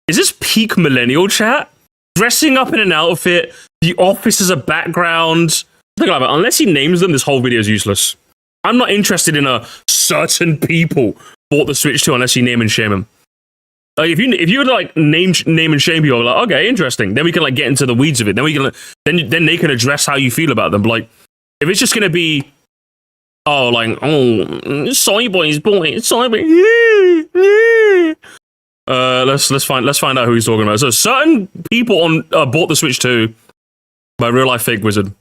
Is this peak millennial chat? Dressing up in an outfit, the office is a background. Think about it. Unless he names them, this whole video is useless. I'm not interested in a certain people bought the Switch 2 unless you name and shame them. Like if you would like name and shame people, like okay, interesting. Then we can like get into the weeds of it. Then we can then they can address how you feel about them. But, like if it's just gonna be soy boy's boy, soy boy. Let's find out who he's talking about. So certain people bought the Switch 2 by real life fake wizard.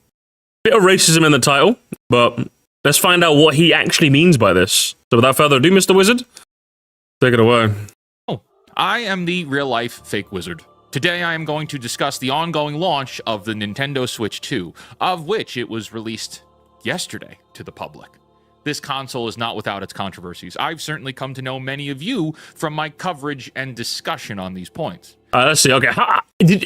Bit of racism in the title, but let's find out what he actually means by this. So without further ado, Mr. Wizard, take it away. I am the real-life fake wizard. Today I am going to discuss the ongoing launch of the Nintendo Switch 2, of which it was released yesterday to the public. This console is not without its controversies. I've certainly come to know many of you from my coverage and discussion on these points. Let's see. Okay,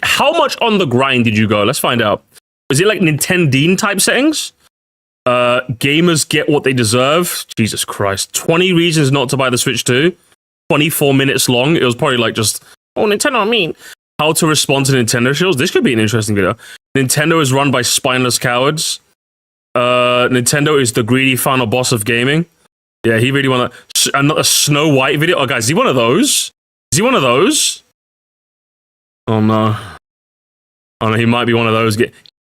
how much on the grind did you go? Let's find out. Is it like Nintendine type settings? Gamers get what they deserve. Jesus Christ. 20 reasons not to buy the Switch 2. 24 minutes long. It was probably like just, Nintendo, I mean. How to respond to Nintendo shows. This could be an interesting video. Nintendo is run by spineless cowards. Nintendo is the greedy final boss of gaming. Yeah, he really wanna... a Snow White video. Oh, guys, is he one of those? Is he one of those? Oh, no. Oh, no, he might be one of those.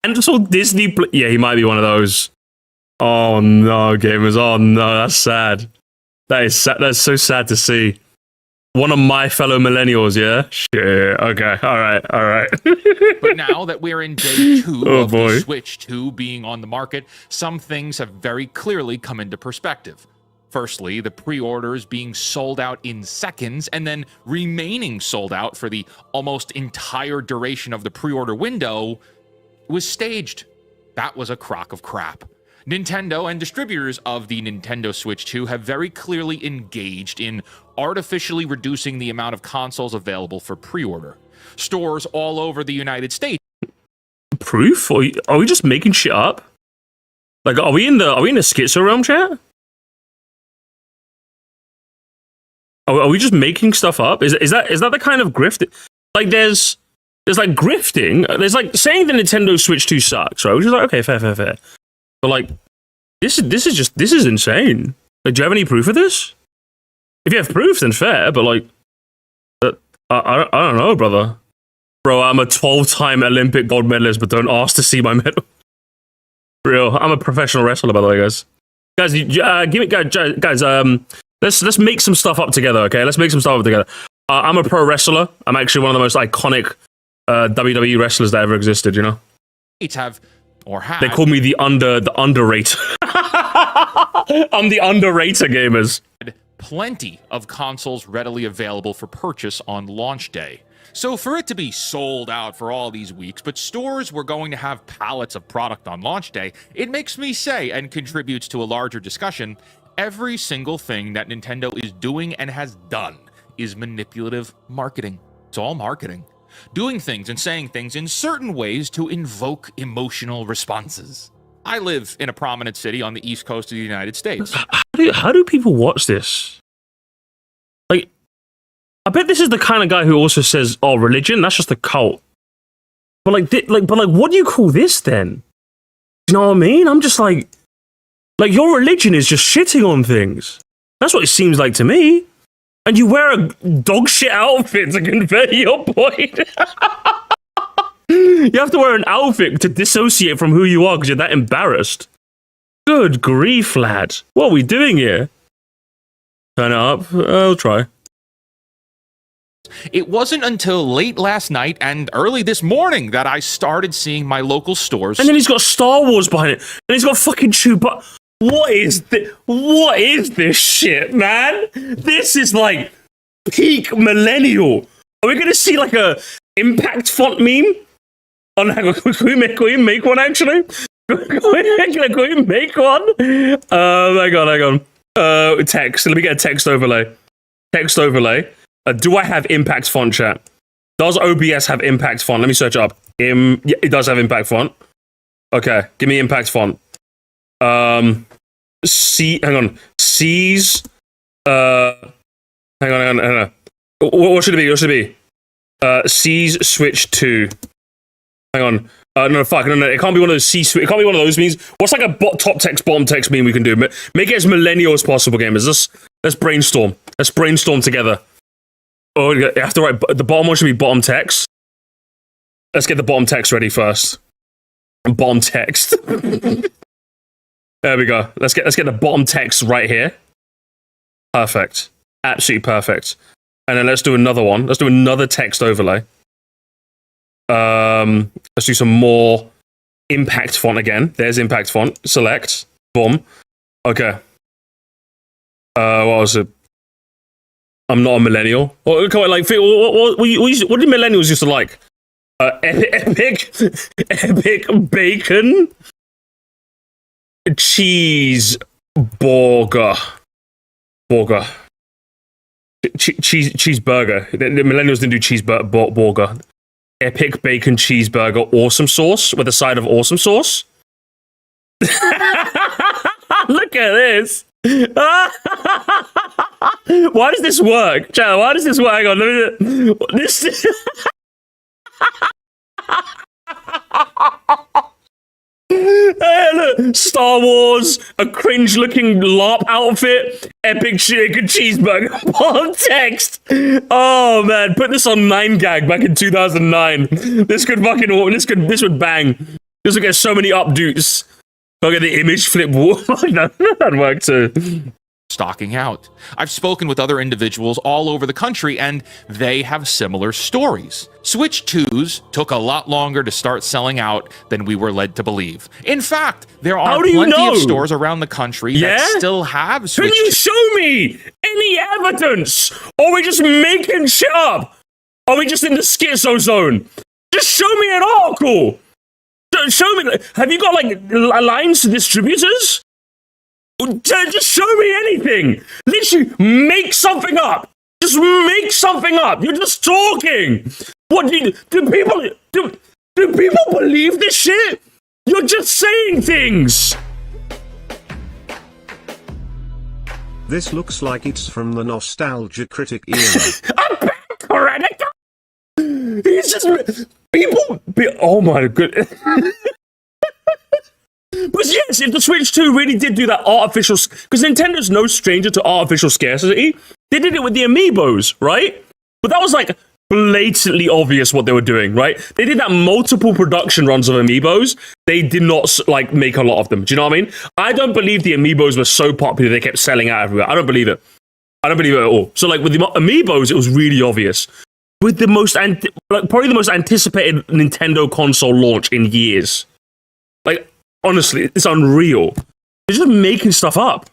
And just all Disney... Yeah, he might be one of those. Oh, no, gamers. Oh, no, that's sad. That is sad. That's so sad to see. One of my fellow millennials, yeah? Shit, okay, alright. But now that we're in day 2 of the Switch 2 being on the market, some things have very clearly come into perspective. Firstly, the pre-orders being sold out in seconds and then remaining sold out for the almost entire duration of the pre-order window was staged. That was a crock of crap. Nintendo and distributors of the Nintendo Switch 2 have very clearly engaged in artificially reducing the amount of consoles available for pre-order. Stores all over the United States. Proof? Are we just making shit up? Like, are we in the schizo realm, chat? Are we just making stuff up? Is that the kind of grift? Like, there's like grifting. There's like saying the Nintendo Switch 2 sucks, right? Which is like, okay, fair. But like, this is insane. Like, do you have any proof of this? If you have proof, then fair. But like, I don't know, brother. Bro, I'm a 12-time Olympic gold medalist, but don't ask to see my medal. Real, I'm a professional wrestler, by the way, guys. Guys, let's make some stuff up together, okay? Let's make some stuff up together. I'm a pro wrestler. I'm actually one of the most iconic WWE wrestlers that ever existed. You know. They call me the underrated. I'm the underrated gamers. Plenty of consoles readily available for purchase on launch day. So for it to be sold out for all these weeks, but stores were going to have pallets of product on launch day, it makes me say, and contributes to a larger discussion, every single thing that Nintendo is doing and has done is manipulative marketing. It's all marketing. Doing things and saying things in certain ways to invoke emotional responses. I live in a prominent city on the east coast of the United States. How do people watch this? Like, I bet this is the kind of guy who also says, "Oh, religion, that's just a cult." But what do you call this then? You know what I mean? I'm just like your religion is just shitting on things. That's what it seems like to me. And you wear a dog shit outfit to convey your point. You have to wear an outfit to dissociate from who you are because you're that embarrassed. Good grief, lad. What are we doing here? Turn it up. I'll try. It wasn't until late last night and early this morning that I started seeing my local stores. And then he's got Star Wars behind it. And he's got fucking Chewbacca. What is this shit, man? This is like peak millennial. Are we gonna see like a impact font meme? Oh no, can we make one actually? Can we make one? Hang on. Text. Let me get a text overlay. Text overlay. Do I have impact font, chat? Does OBS have impact font? Let me search it up. Yeah, it does have impact font. Okay, give me impact font. Hang on. C's. Hang on. What should it be? C's Switch 2. Hang on. No, fuck. No. It can't be one of those C Switch. It can't be one of those memes. What's like a top text, bottom text meme we can do? Make it as millennial as possible, gamers. Let's brainstorm. Let's brainstorm together. Oh, you have to write. The bottom one should be bottom text. Let's get the bottom text ready first. Bottom text. There we go. Let's get the bottom text right here. Perfect. Absolutely perfect. And then let's do another one. Let's do another text overlay. Let's do some more impact font again. There's impact font. Select. Boom. Okay. What was it? I'm not a millennial. What did millennials used to like? Epic bacon cheeseburger. Cheeseburger. The millennials didn't do cheeseburger. Epic bacon cheeseburger, awesome sauce with a side of awesome sauce. Look at this. Why does this work? Chad, why does this work? Hang on, this. Hey, look, Star Wars, a cringe-looking LARP outfit, epic chicken cheeseburger, bottom text. Oh man, put this on 9gag back in 2009. This would bang. This would get so many updates. Look at the image flip wall. That'd work too. Stocking out. I've spoken with other individuals all over the country, and they have similar stories. Switch 2s took a lot longer to start selling out than we were led to believe. In fact, there are plenty of stores around the country that still have Switch 2s. Can you show me any evidence? Or are we just making shit up? Are we just in the schizo zone? Just show me an article. Show me. Have you got like lines to distributors? Just show me anything. Literally, make something up. Just make something up. You're just talking. What do people believe this shit? You're just saying things. This looks like it's from the nostalgia critic era. I'm back, critic. He's just oh my goodness. But yes, if the Switch 2 really did do that artificial... Because Nintendo's no stranger to artificial scarcity. They did it with the Amiibos, right? But that was like blatantly obvious what they were doing, right? They did that multiple production runs of Amiibos. They did not like make a lot of them. Do you know what I mean? I don't believe the Amiibos were so popular they kept selling out everywhere. I don't believe it. I don't believe it at all. So like with the Amiibos, it was really obvious. With the most... probably the most anticipated Nintendo console launch in years. Like... Honestly, it's unreal. They're just making stuff up.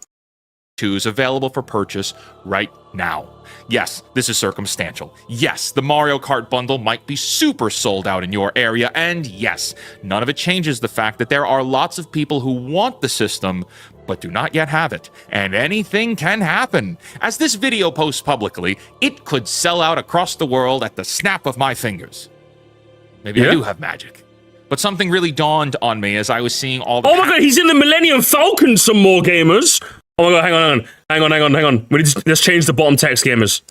2 is available for purchase right now. Yes, this is circumstantial. Yes, the Mario Kart bundle might be super sold out in your area. And yes, none of it changes the fact that there are lots of people who want the system, but do not yet have it. And anything can happen. As this video posts publicly, it could sell out across the world at the snap of my fingers. Maybe I do have magic. But something really dawned on me as I was seeing all the... Oh my god, he's in the Millennium Falcon, some more gamers. Oh my god, hang on. Let's change the bottom text, gamers.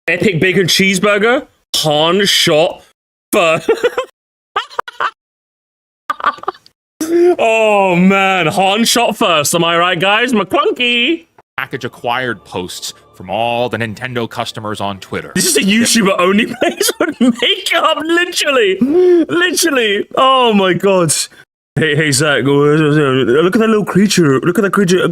Epic bacon cheeseburger, Han shot first. Oh man, Han shot first. Am I right, guys? McClunky. Package acquired posts from all the Nintendo customers on Twitter. This is a YouTuber only place would make up, literally. Oh my god. Hey Zach, look at that little creature. Look at that creature.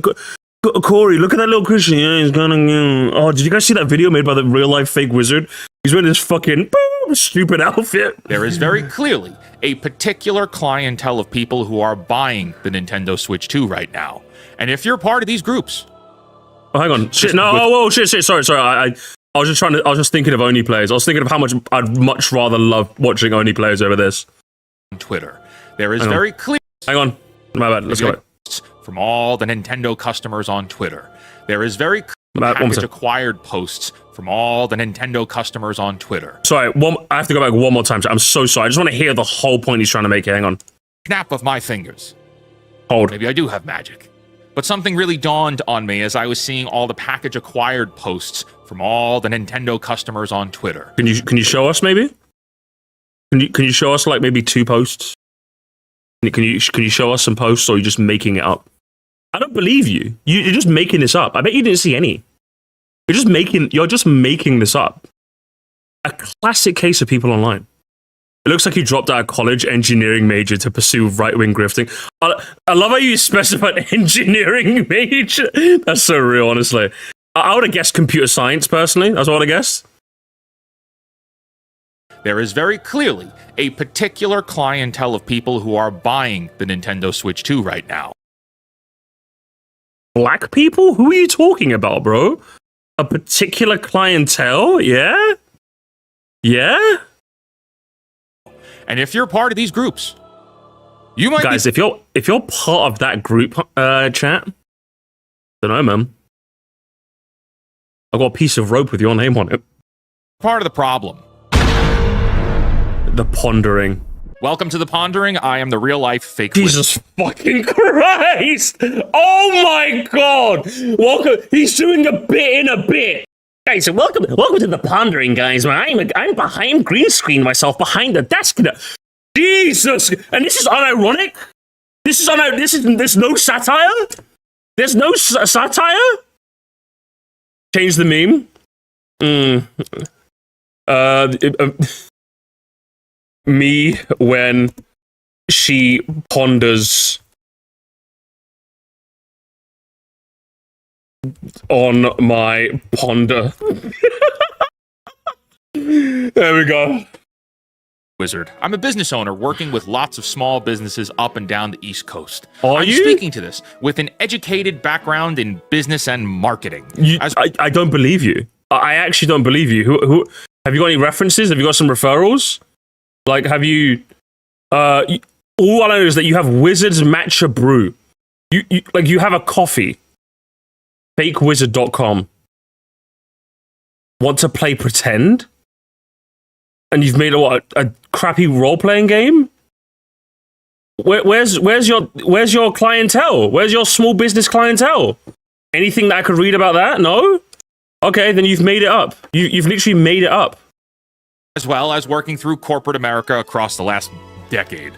Corey, look at that little creature. Yeah, he's gonna. Oh, did you guys see that video made by the real life fake wizard? He's wearing this fucking stupid outfit. There is very clearly a particular clientele of people who are buying the Nintendo Switch 2 right now. And if you're part of these groups, oh, hang on. Shit, no, shit. Sorry. I was just thinking of Oni players. I was thinking of how much I'd much rather love watching Oni players over this. On Twitter, there is very clear... Hang on. My bad. Let's go. From all the Nintendo customers on Twitter. There is very clear package acquired posts from all the Nintendo customers on Twitter. Sorry, I have to go back one more time. I'm so sorry. I just want to hear the whole point he's trying to make here. Hang on. Snap of my fingers. Hold. Maybe I do have magic. But something really dawned on me as I was seeing all the package acquired posts from all the Nintendo customers on Twitter. Can you show us maybe? Can you show us like maybe 2 posts? Can you show us some posts, or are you just making it up? I don't believe you. You're just making this up. I bet you didn't see any. You're just making this up. A classic case of people online. It looks like you dropped out of college engineering major to pursue right-wing grifting. I love how you specified engineering major. That's so real, honestly. I would have guessed computer science, personally. That's what I would have guessed. There is very clearly a particular clientele of people who are buying the Nintendo Switch 2 right now. Black people? Who are you talking about, bro? A particular clientele? Yeah? Yeah? And if you're part of these groups, you might Guys, if you're part of that group chat, don't know, man. I've got a piece of rope with your name on it. part of the problem. The pondering. Welcome to the pondering. I am the real life fake. Jesus fucking Christ! Oh my God! Welcome. He's doing a bit in a bit. Guys, so welcome to the pondering, guys. I'm behind green screen myself behind the desk. Jesus, and this is unironic. There's no satire. There's no satire. Change the meme. Me when she ponders on my ponder. There we go. Wizard. I'm a business owner working with lots of small businesses up and down the East Coast. Are I'm you? speaking to this with an educated background in business and marketing. I don't believe you. I actually don't believe you. Who have you got any references? Have you got some referrals? Like, have you? All I know is that you have Wizards Matcha Brew. You have a coffee. FakeWizard.com. Want to play pretend? And you've made a crappy role-playing game? Where's your clientele? Where's your small business clientele? Anything that I could read about that? No? Okay, then you've made it up. You've literally made it up. As well as working through corporate America across the last decade.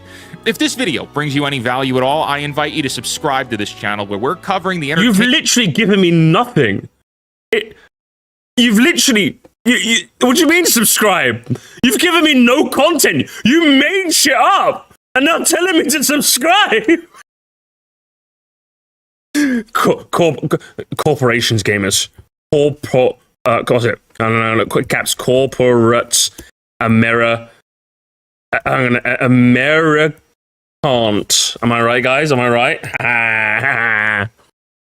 If this video brings you any value at all, I invite you to subscribe to this channel where we're covering the You've literally given me nothing. You've literally... what do you mean subscribe? You've given me no content. You made shit up. And now telling me to subscribe. Corporations, gamers. Got it. I don't know. Quick caps. Corporates. Americant. Am I right, guys? Am I right?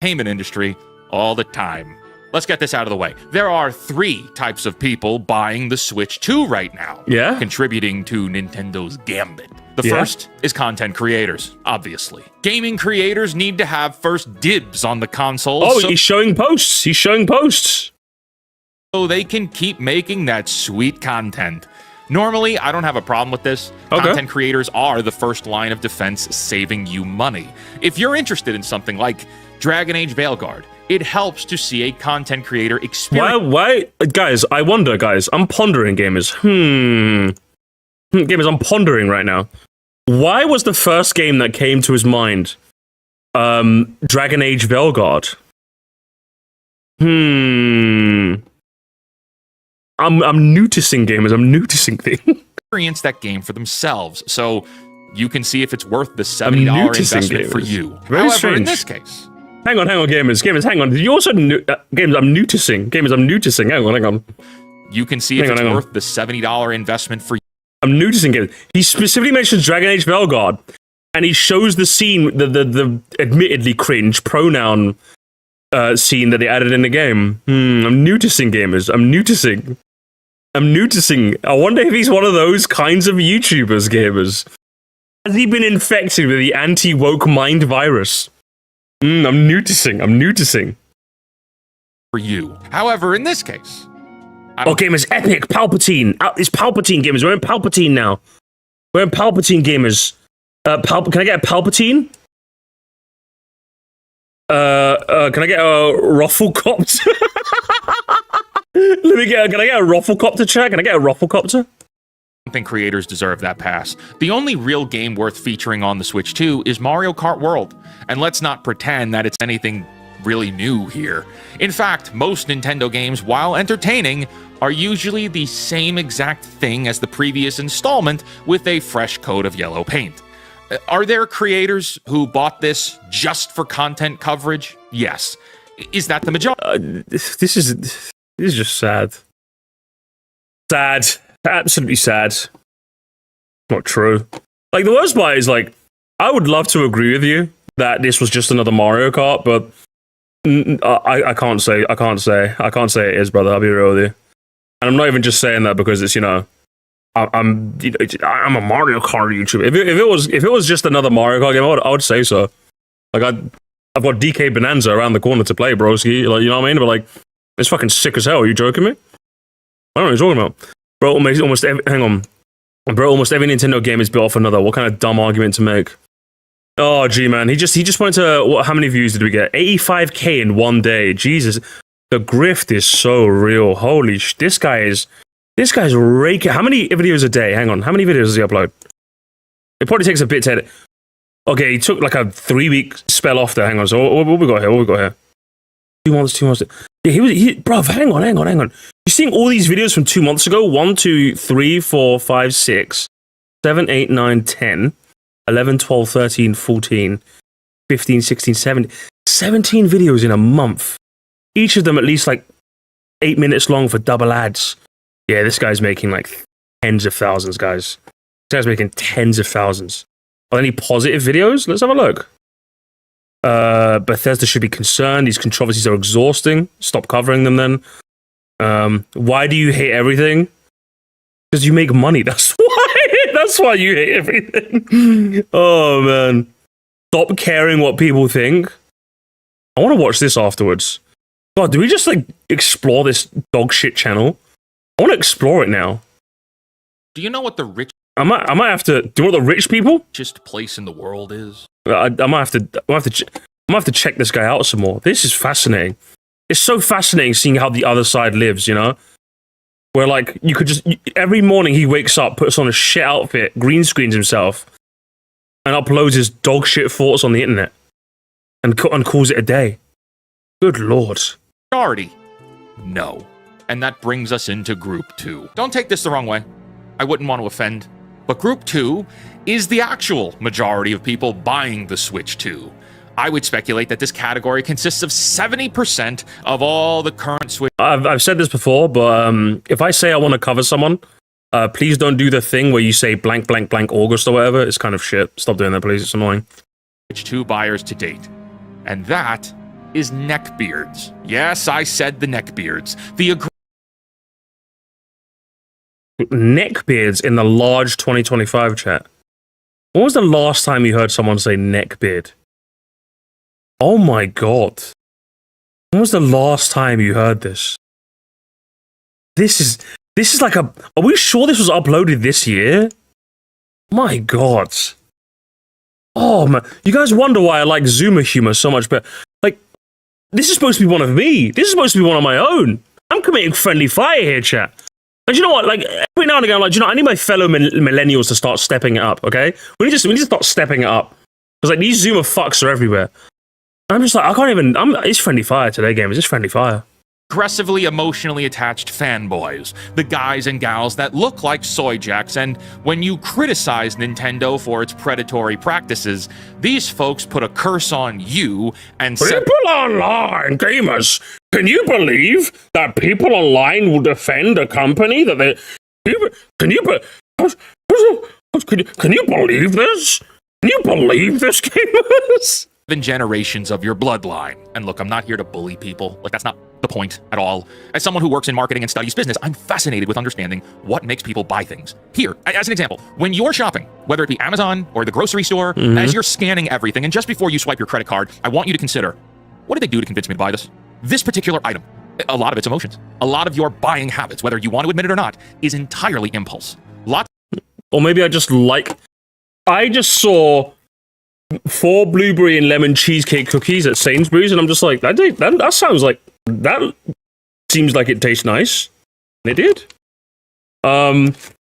payment industry all the time. Let's get this out of the way. There are 3 types of people buying the Switch 2 right now. Yeah. Contributing to Nintendo's gambit. The first is content creators, obviously. Gaming creators need to have first dibs on the console. Oh, he's showing posts. He's showing posts. So they can keep making that sweet content. Normally, I don't have a problem with this. Okay. Content creators are the first line of defense, saving you money. If you're interested in something like Dragon Age Veilguard, it helps to see a content creator experience. Why? Guys, I wonder, guys. I'm pondering, gamers. Gamers, I'm pondering right now. Why was the first game that came to his mind Dragon Age Veilguard? I'm noticing, gamers. I'm noticing things. Experience that game for themselves, so you can see if it's worth the $70 investment for you. Very However, strange. in this case... Hang on, gamers, hang on. Did you also... gamers, I'm noticing. Gamers, I'm noticing. Hang on. You can see if it's worth the $70 investment for you. I'm noticing it. He specifically mentions Dragon Age Veilguard, and he shows the scene, the admittedly cringe pronoun scene that they added in the game. I'm noticing, gamers. I'm noticing. I wonder if he's one of those kinds of YouTubers, gamers. Has he been infected with the anti-woke mind virus? I'm noticing. For you. However, in this case... gamers, epic! Palpatine! It's Palpatine, gamers. We're in Palpatine now. We're in Palpatine, gamers. Can I get a Palpatine? Can I get a Rufflecopter? Can I get a Rufflecopter check? Can I get a Rufflecopter? I think creators deserve that pass. The only real game worth featuring on the Switch 2 is Mario Kart World, and let's not pretend that it's anything really new here. In fact, most Nintendo games, while entertaining, are usually the same exact thing as the previous installment with a fresh coat of yellow paint. Are there creators who bought this just for content coverage? Yes. Is that the majority? This is just sad. Sad. Absolutely sad. Not true. Like, the worst part is, like, I would love to agree with you that this was just another Mario Kart, but I can't say it is, brother. I'll be real with you. And I'm not even just saying that because it's, I'm a Mario Kart YouTuber. If it was just another Mario Kart game, I would say so. Like, I've got DK Bonanza around the corner to play, broski. Like, you know what I mean? But like, it's fucking sick as hell. Are you joking me? I don't know what you're talking about. Bro, almost every Nintendo game is built off another. What kind of dumb argument to make? Oh, gee, man. He just went to, how many views did we get? 85k in one day. Jesus. The grift is so real. Holy this guy's raking. How many videos a day? Hang on. How many videos does he upload? It probably takes a bit to edit. Okay, he took like a 3-week spell off there. Hang on. So what we got here? 2 months. Yeah, bro, hang on. You're seeing all these videos from 2 months ago? 1, 2, 3, 4, 5, 6, 7, 8, 9, 10, 11, 12, 13, 14, 15, 16, 17. 17 videos in a month. Each of them at least like 8 minutes long for double ads. Yeah, this guy's making like tens of thousands, guys. This guy's making tens of thousands. Are there any positive videos? Let's have a look. Bethesda should be concerned. These controversies are exhausting. Stop covering them then. Why do you hate everything? Because you make money. That's why. That's why you hate everything. Oh, man. Stop caring what people think. I want to watch this afterwards. God, do we just like explore this dog shit channel? I want to explore it now. Do you know what the richest I might have to. Do you know what the rich people? place in the world is? I might have to check this guy out some more. This is fascinating. It's so fascinating seeing how the other side lives, Where like you could just every morning he wakes up, puts on a shit outfit, green screens himself, and uploads his dog shit thoughts on the internet, and calls it a day. Good lord. Majority? No. And that brings us into Group 2. Don't take this the wrong way. I wouldn't want to offend. But Group 2 is the actual majority of people buying the Switch 2. I would speculate that this category consists of 70% of all the current Switch... I've said this before, but if I say I want to cover someone, please don't do the thing where you say blank, blank, blank August or whatever. It's kind of shit. Stop doing that, please. It's annoying. Switch 2 buyers to date. And that is neckbeards. Yes, I said the neckbeards. Neckbeards in the large 2025 chat. When was the last time you heard someone say neckbeard? Oh my god. When was the last time you heard this? This is like a... Are we sure this was uploaded this year? My god. Oh man. You guys wonder why I like Zoomer humor so much better. Like, this is supposed to be one of me. This is supposed to be one of my own. I'm committing friendly fire here, chat. And you know what? Like, every now and again, I'm like, I need my fellow millennials to start stepping it up, okay? We need to start stepping it up. Because, like, these Zoomer fucks are everywhere. I'm just like, I can't even... it's friendly fire today, game. It's just friendly fire. Aggressively emotionally attached fanboys, the guys and gals that look like soy jacks, and when you criticize Nintendo for its predatory practices, these folks put a curse on you and say, people online, gamers, can you believe that people online will defend a company that they... Can you believe this? Can you believe this, gamers? generations of your bloodline. And look, I'm not here to bully people. Like, that's not the point at all. As someone who works in marketing and studies business, I'm fascinated with understanding what makes people buy things. Here, as an example, when you're shopping, whether it be Amazon or the grocery store, as you're scanning everything, and just before you swipe your credit card, I want you to consider, what did they do to convince me to buy this? This particular item, a lot of it's emotions. A lot of your buying habits, whether you want to admit it or not, is entirely impulse. Or maybe I just saw 4 blueberry and lemon cheesecake cookies at Sainsbury's, and I'm just like, that sounds like... That seems like it tastes nice. And it did.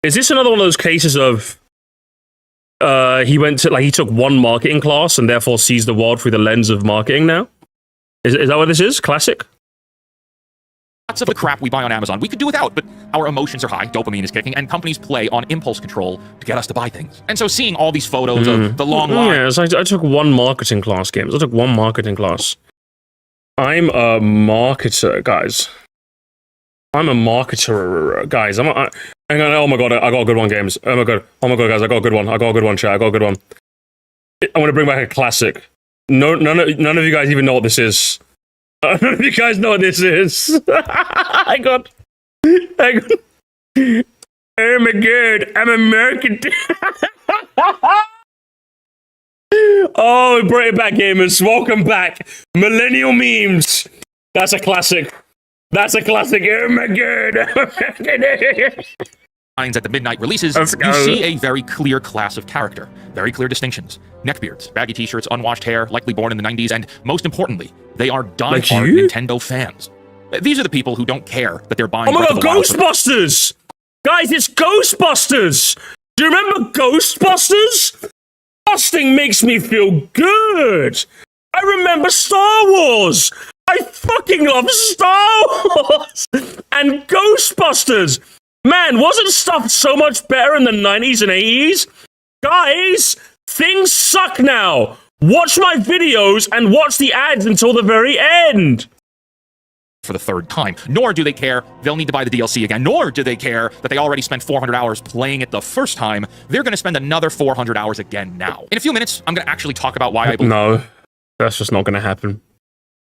Is this another one of those cases of he took one marketing class and therefore sees the world through the lens of marketing now? Is that what this is? Classic? Lots of the crap we buy on Amazon we could do without, but our emotions are high, dopamine is kicking, and companies play on impulse control to get us to buy things. And so seeing all these photos of the long line... Yes, I took one marketing class, Games. I took one marketing class. I'm a marketer, guys. I'm a marketer, guys. Oh my god, I got a good one, Games. Oh my god, guys, I got a good one. I got a good one, chat. I got a good one. I want to bring back a classic. None of you guys even know what this is. None of you guys know what this is. I got. Oh my god, I'm a marketer. Oh, we brought it back, gamers. Welcome back. Millennial memes. That's a classic. That's a classic. Oh my god. At the midnight releases, you see a very clear class of character. Very clear distinctions. Neckbeards, baggy t-shirts, unwashed hair, likely born in the 90s, and most importantly, they are die-hard Nintendo fans. These are the people who don't care that they're buying... Oh my god, Ghostbusters! Guys, it's Ghostbusters! Do you remember Ghostbusters? Busting makes me feel good! I remember Star Wars! I fucking love Star Wars! And Ghostbusters! Man, wasn't stuff so much better in the 90s and 80s? Guys, things suck now! Watch my videos and watch the ads until the very end! For the third time. Nor do they care they'll need to buy the DLC again. Nor do they care that they already spent 400 hours playing it the first time. They're going to spend another 400 hours again now. In a few minutes, I'm going to actually talk about why I believe... No, that's just not going to happen.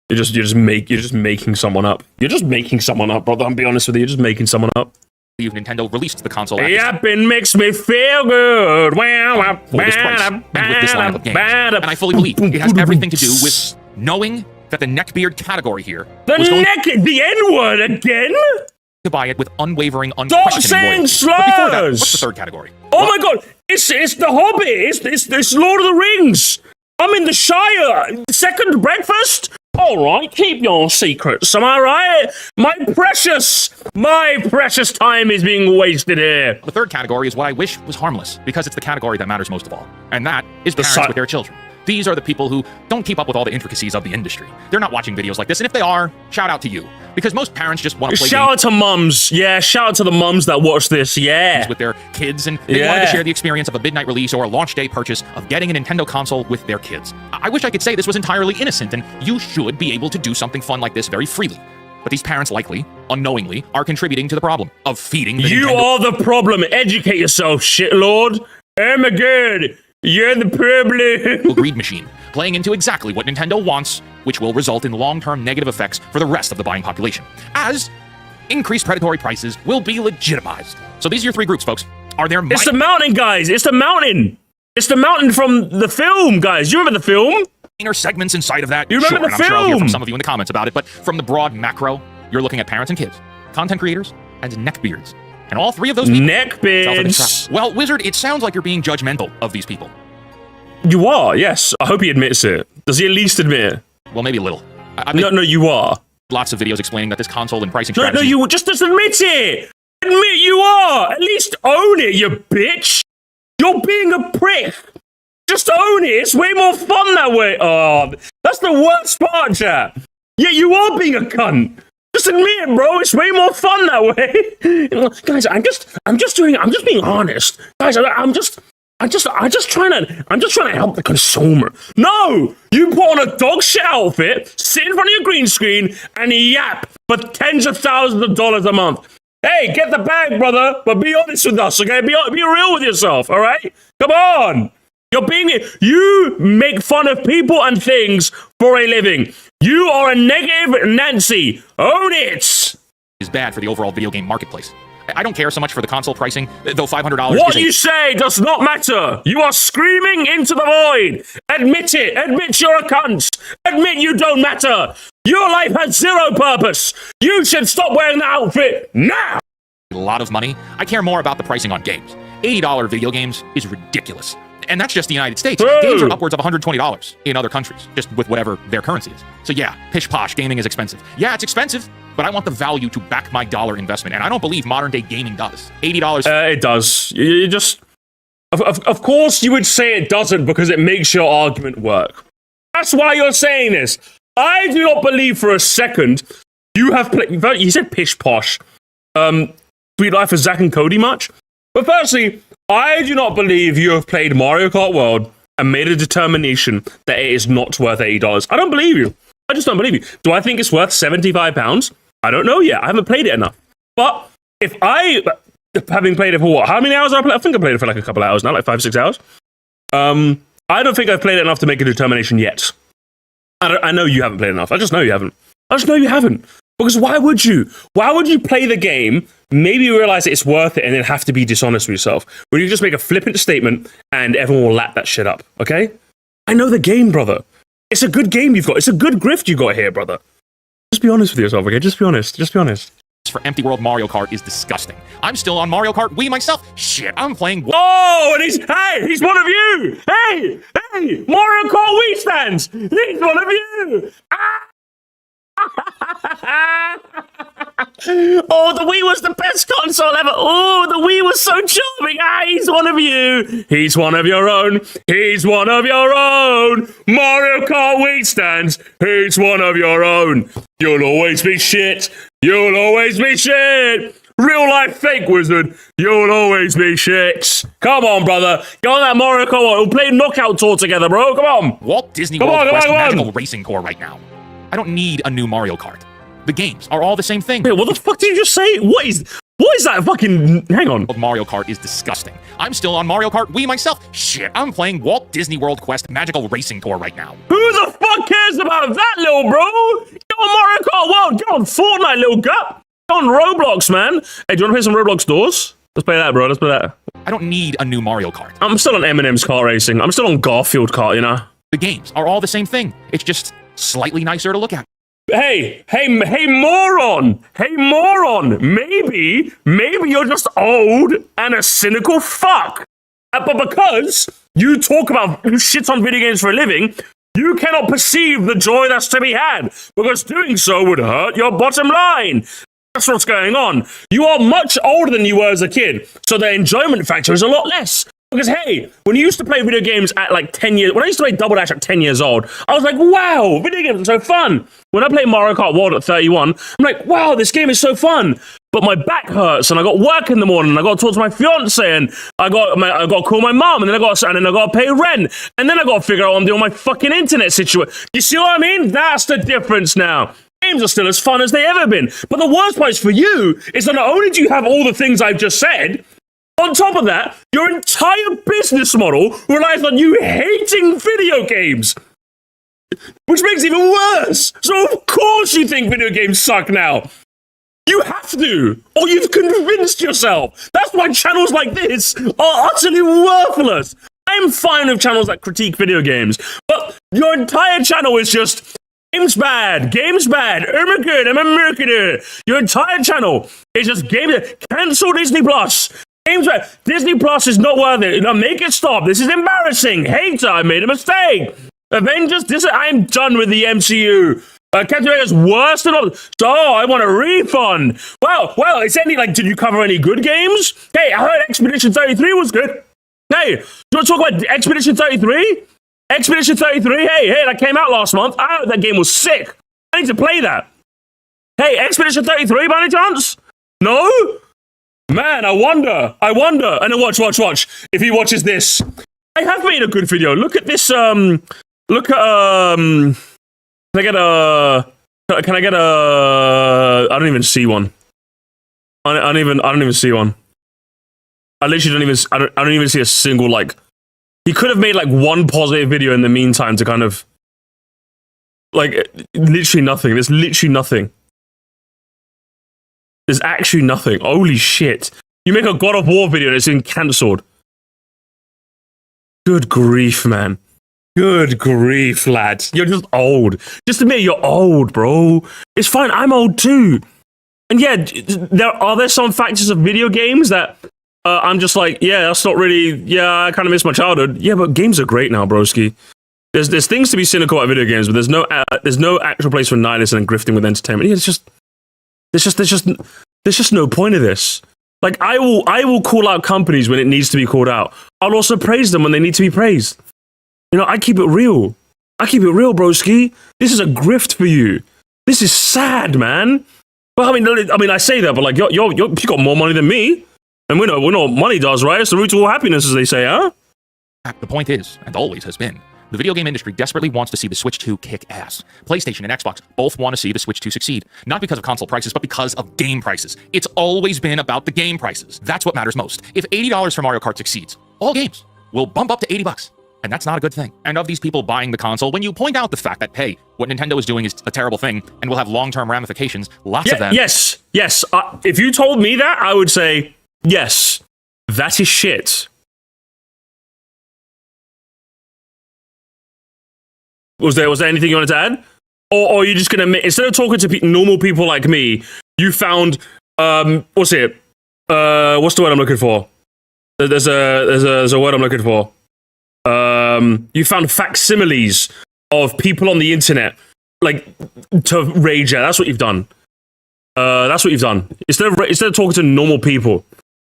You're just making someone up. You're just making someone up, brother. I'll be honest with you. You're just making someone up. Nintendo released the console. Yep, it makes me feel good. Wow, for this price and with this lineup of games. And I fully believe it has everything to do with knowing that the neckbeard category here the N-word again? To buy it with unwavering, unquestioning loyalty. Slurs. But before that, what's the third category? Oh my god, it's the Hobbit. It's Lord of the Rings. I'm in the Shire. Second breakfast. All right, keep your secrets. Am I right? My precious time is being wasted here. The third category is what I wish was harmless, because it's the category that matters most of all, and that is parents with their children. These are the people who don't keep up with all the intricacies of the industry. They're not watching videos like this, and if they are, shout out to you. Because most parents just want to play Shout out to mums. Yeah, shout out to the mums that watch this. Yeah. With their kids, and they wanted to share the experience of a midnight release or a launch day purchase of getting a Nintendo console with their kids. I wish I could say this was entirely innocent, and you should be able to do something fun like this very freely. But these parents likely, unknowingly, are contributing to the problem of feeding the You are the problem. Educate yourself, shitlord. Oh my god. You're the problem. Greed machine, playing into exactly what Nintendo wants, which will result in long-term negative effects for the rest of the buying population, as increased predatory prices will be legitimized. So these are your three groups, folks. Are there... It's the mountain, guys. It's the mountain. It's the mountain from the film, guys. You remember the film? Inner segments inside of that. You remember the and film? I'm sure I'll hear from some of you in the comments about it, but from the broad macro, you're looking at parents and kids, content creators, and neckbeards. And all three of those people... Neckbeards. Well, Wizard, it sounds like you're being judgmental of these people. You are, yes. I hope he admits it. Does he at least admit it? Well, maybe a little. No, you are. Lots of videos explaining that this console and pricing strategy... No, you just admit it! Admit you are! At least own it, you bitch! You're being a prick! Just own it! It's way more fun that way! Oh, that's the worst part, chat! Yeah, you are being a cunt! Just admit it, bro. It's way more fun that way. Guys, I'm just being honest. Guys, I'm just trying to help the consumer. No, you put on a dog shit outfit, sit in front of your green screen, and yap for tens of thousands of dollars a month. Hey, get the bag, brother. But be honest with us, okay? Be real with yourself, all right? Come on. You make fun of people and things for a living. You are a negative Nancy. Own it. Is bad for the overall video game marketplace. I don't care so much for the console pricing, though $500 What you say does not matter. You are screaming into the void. Admit it. Admit you're a cunt. Admit you don't matter. Your life has zero purpose. You should stop wearing that outfit now. A lot of money. I care more about the pricing on games. $80 video games is ridiculous. And that's just the United States. Whoa. Games are upwards of $120 in other countries, just with whatever their currency is. So yeah, pish posh, gaming is expensive. Yeah, it's expensive, but I want the value to back my dollar investment, and I don't believe modern day gaming does. $80. It does. You just, of course, you would say it doesn't because it makes your argument work. That's why you're saying this. I do not believe for a second you have played. You said pish posh. Sweet Life of Zack and Cody much? But firstly, I do not believe you have played Mario Kart World and made a determination that it is not worth $80. I don't believe you. I just don't believe you. Do I think it's worth £75? I don't know yet. I haven't played it enough. But if I, having played it for what? How many hours have I played? I think I played it for like a couple of hours now, like 5-6 hours. I don't think I've played it enough to make a determination yet. I know you haven't played enough. I just know you haven't. I just know you haven't. Because why would you? Why would you play the game, maybe realize that it's worth it, and then have to be dishonest with yourself? When you just make a flippant statement and everyone will lap that shit up, okay? I know the game, brother. It's a good game you've got. It's a good grift you got here, brother. Just be honest with yourself, okay? Just be honest. Just be honest. For empty world Mario Kart is disgusting. I'm still on Mario Kart Wii myself. Shit, I'm playing. Oh, and he's one of you. Hey, Mario Kart Wii stands. He's one of you. Oh, the Wii was the best console ever. Oh, the Wii was so charming. He's one of you. He's one of your own. He's one of your own. Mario Kart Wii stands. He's one of your own. You'll always be shit. You'll always be shit. Real life fake wizard. You'll always be shit. Come on, brother. Go on that Mario Kart. We'll play Knockout Tour together, bro. Come on. Walt Disney World Quest Magical Racing Tour right now. I don't need a new Mario Kart. The games are all the same thing. Wait, what the fuck did you just say? What is that fucking... Hang on. Mario Kart is disgusting. I'm still on Mario Kart Wii myself. Shit, I'm playing Walt Disney World Quest Magical Racing Tour right now. Who the fuck cares about that, little bro? Get on Mario Kart World. Get on Fortnite, little gut. Get on Roblox, man. Hey, do you want to play some Roblox doors? Let's play that, bro. Let's play that. I don't need a new Mario Kart. I'm still on Eminem's kart racing. I'm still on Garfield kart, you know? The games are all the same thing. It's just slightly nicer to look at. Hey, moron! Hey, moron! Maybe you're just old and a cynical fuck. But because you talk about shit on video games for a living, you cannot perceive the joy that's to be had, because doing so would hurt your bottom line. That's what's going on. You are much older than you were as a kid, so the enjoyment factor is a lot less. Because, hey, when you used to play video games at like 10 years, when I used to play Double Dash at 10 years old, I was like, wow, video games are so fun. When I play Mario Kart World at 31, I'm like, wow, this game is so fun. But my back hurts, and I got work in the morning, and I got to talk to my fiance, and I got to call my mom, and then I got to pay rent, and then I got to figure out what I'm doing with my fucking internet situation. You see what I mean? That's the difference now. Games are still as fun as they ever been. But the worst part for you is that not only do you have all the things I've just said, on top of that, your entire business model relies on you hating video games. Which makes it even worse. So of course you think video games suck now. You have to, or you've convinced yourself. That's why channels like this are utterly worthless. I'm fine with channels that critique video games, but your entire channel is just games bad, I'm a good, I'm a marketer. Your entire channel is just games. Cancel Disney Plus. Disney Plus is not worth it. No, make it stop. This is embarrassing. Hater, I made a mistake. Avengers, I'm done with the MCU. Captain America's worse than all. So, I want a refund. Well, it's any, like, did you cover any good games? Hey, I heard Expedition 33 was good. Hey, do you want to talk about Expedition 33? Expedition 33, hey, that came out last month. I heard that game was sick. I need to play that. Hey, Expedition 33 by any chance? No? Man, I wonder. And then watch. If he watches this, I have made a good video. Look at this. Can I get a? I don't even see one. I don't even see one. I literally don't even. I don't even see a single like. He could have made like one positive video in the meantime to kind of like literally nothing. There's literally nothing. There's actually nothing. Holy shit. You make a God of War video and it's been cancelled. Good grief, man. Good grief, lads. You're just old. Just admit you're old, bro. It's fine. I'm old too. And yeah, there are some factors of video games that I'm just like, yeah, that's not really. Yeah, I kind of miss my childhood. Yeah, but games are great now, broski. There's things to be cynical about video games, but there's no actual place for nihilism and grifting with entertainment. Yeah, there's just no point of this. Like, I will call out companies when it needs to be called out. I'll also praise them when they need to be praised. You know, I keep it real. I keep it real, broski. This is a grift for you. This is sad, man. Well, I mean, I say that, but like, you got more money than me, and we know what money does, right? It's the root of all happiness, as they say, huh? The point is, and always has been, the video game industry desperately wants to see the Switch 2 kick ass. PlayStation and Xbox both want to see the Switch 2 succeed. Not because of console prices, but because of game prices. It's always been about the game prices. That's what matters most. If $80 for Mario Kart succeeds, all games will bump up to $80. And that's not a good thing. And of these people buying the console, when you point out the fact that, hey, what Nintendo is doing is a terrible thing and will have long-term ramifications, lots of them... Yes. If you told me that, I would say, yes, that is shit. Was there anything you wanted to add? Or are you just going to... Instead of talking to normal people like me, you found... what's the word I'm looking for? There's a word I'm looking for. You found facsimiles of people on the internet, like, to rage at. That's what you've done. That's what you've done. Instead of talking to normal people,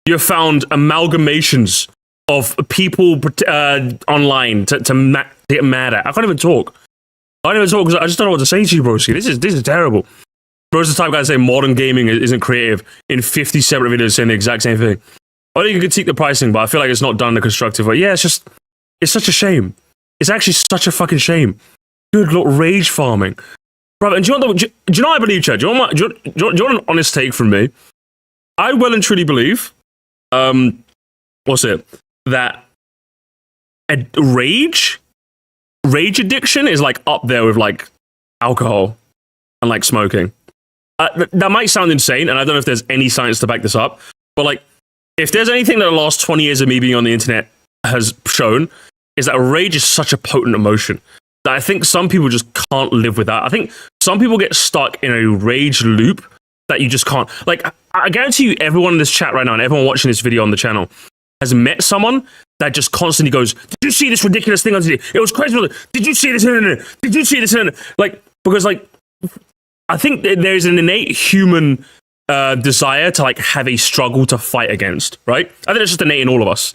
you've found amalgamations of people online to get mad at. I can't even talk. Because I just don't know what to say to you, broski. This is terrible. Bro's the type of guy to say modern gaming isn't creative in 50 separate videos saying the exact same thing. I think you can critique the pricing, but I feel like it's not done in a constructive way. Yeah, it's such a shame. It's actually such a fucking shame. Good Lord, rage farming. Brother, and do you know what I believe, Chad? Do you want an honest take from me? I well and truly believe, that rage addiction is like up there with like alcohol and like smoking. That might sound insane, and I don't know if there's any science to back this up, but like, if there's anything that the last 20 years of me being on the internet has shown, is that rage is such a potent emotion that I think some people just can't live with that. I think some people get stuck in a rage loop that you just can't. Like, I guarantee you, everyone in this chat right now and everyone watching this video on the channel has met someone that just constantly goes, "Did you see this ridiculous thing on TV? It was crazy. Did you see this? Did you see this?" Like, because like, I think there's an innate human desire to like have a struggle to fight against, right? I think it's just innate in all of us.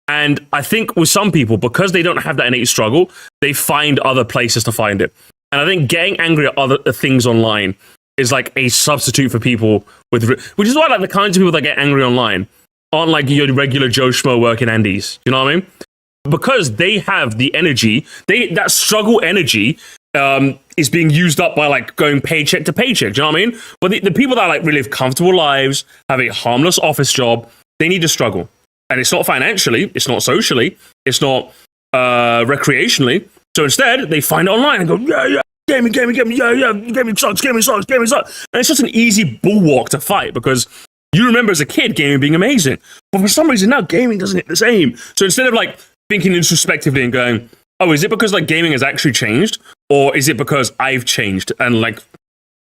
And I think with some people, because they don't have that innate struggle, they find other places to find it. And I think getting angry at other things online is like a substitute for people with, which is why like the kinds of people that get angry online aren't like your regular Joe Schmo working Andes. You know what I mean? Because they have the energy, that struggle energy is being used up by like going paycheck to paycheck. Do you know what I mean? But the people that like really live comfortable lives, have a harmless office job, they need to struggle. And it's not financially, it's not socially, it's not recreationally. So instead, they find it online and go, yeah, gaming, yeah, gaming sucks. And it's just an easy bulwark to fight because you remember as a kid gaming being amazing. But for some reason now, gaming doesn't hit the same. So instead of like thinking introspectively and going, oh, is it because like gaming has actually changed? Or is it because I've changed? And like,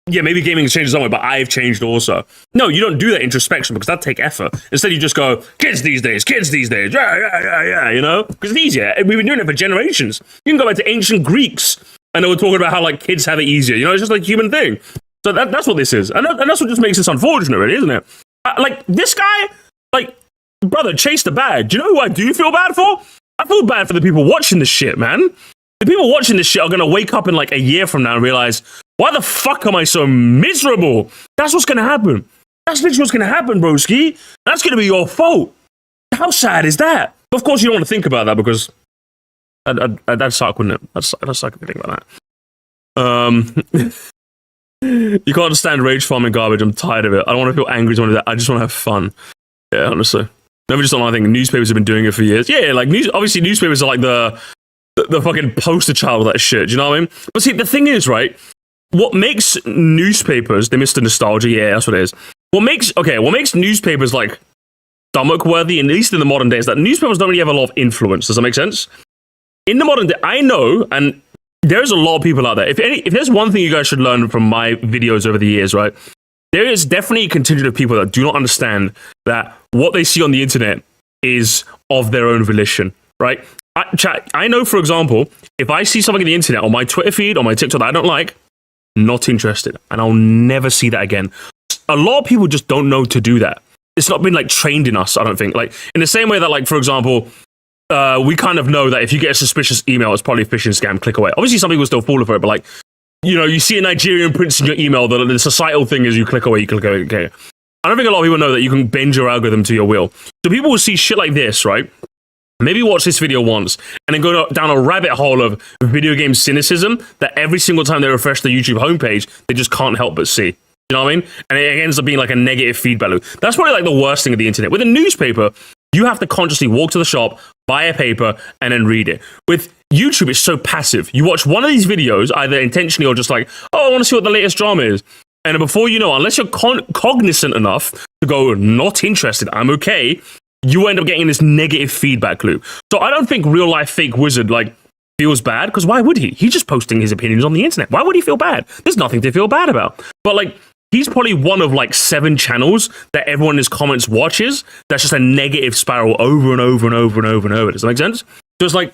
yeah, maybe gaming has changed somewhere, but I've changed also. No, you don't do that introspection because that take effort. Instead, you just go, kids these days, yeah, you know? Because it's easier. We've been doing it for generations. You can go back to ancient Greeks, and they were talking about how, like, kids have it easier. You know, it's just like a human thing. So that's what this is. And that's what just makes this unfortunate, really, isn't it? Like, this guy, like, brother, chase the bag. Do you know who I do feel bad for? I feel bad for the people watching this shit, man. The people watching this shit are going to wake up in, like, a year from now and realize, why the fuck am I so miserable? That's what's going to happen. That's literally what's going to happen, broski. That's going to be your fault. How sad is that? Of course, you don't want to think about that because that'd suck, wouldn't it? That'd suck if you think about that. You can't understand rage farming garbage. I'm tired of it. I don't want to feel angry. I just want to have fun. Yeah, honestly. Never just online thing. Newspapers have been doing it for years. Yeah, like obviously newspapers are like the fucking poster child of that shit. Do you know what I mean? But see, the thing is, right? What makes newspapers, they miss the nostalgia, yeah, that's what it is. What makes newspapers like stomach worthy, at least in the modern day, is that newspapers don't really have a lot of influence. Does that make sense? In the modern day, I know, and there's a lot of people out there. If there's one thing you guys should learn from my videos over the years, right? there is definitely a contingent of people that do not understand that what they see on the internet is of their own volition, right? I know, for example, if I see something on the internet, on my Twitter feed, on my TikTok that I don't like, not interested, and I'll never see that again. A lot of people just don't know to do that. It's not been like trained in us, I don't think. Like in the same way that, like, for example, we kind of know that if you get a suspicious email, it's probably a phishing scam, click away. Obviously, some people still fall for it, but like, you know, you see a Nigerian prince in your email, the societal thing is you click away, okay. I don't think a lot of people know that you can bend your algorithm to your will. So people will see shit like this, right? Maybe watch this video once and then go down a rabbit hole of video game cynicism that every single time they refresh the YouTube homepage, they just can't help but see. You know what I mean? And it ends up being like a negative feedback loop. That's probably like the worst thing of the internet. With a newspaper, you have to consciously walk to the shop, buy a paper, and then read it. With YouTube, it's so passive. You watch one of these videos, either intentionally or just like, oh, I want to see what the latest drama is. And then before you know, unless you're cognizant enough to go, not interested, I'm okay, you end up getting this negative feedback loop. So I don't think real life fake wizard like feels bad, because why would he? He's just posting his opinions on the internet. Why would he feel bad? There's nothing to feel bad about. But like, he's probably one of like 7 channels that everyone in his comments watches. That's just a negative spiral over and over and over and over and over. Does that make sense? So it's like,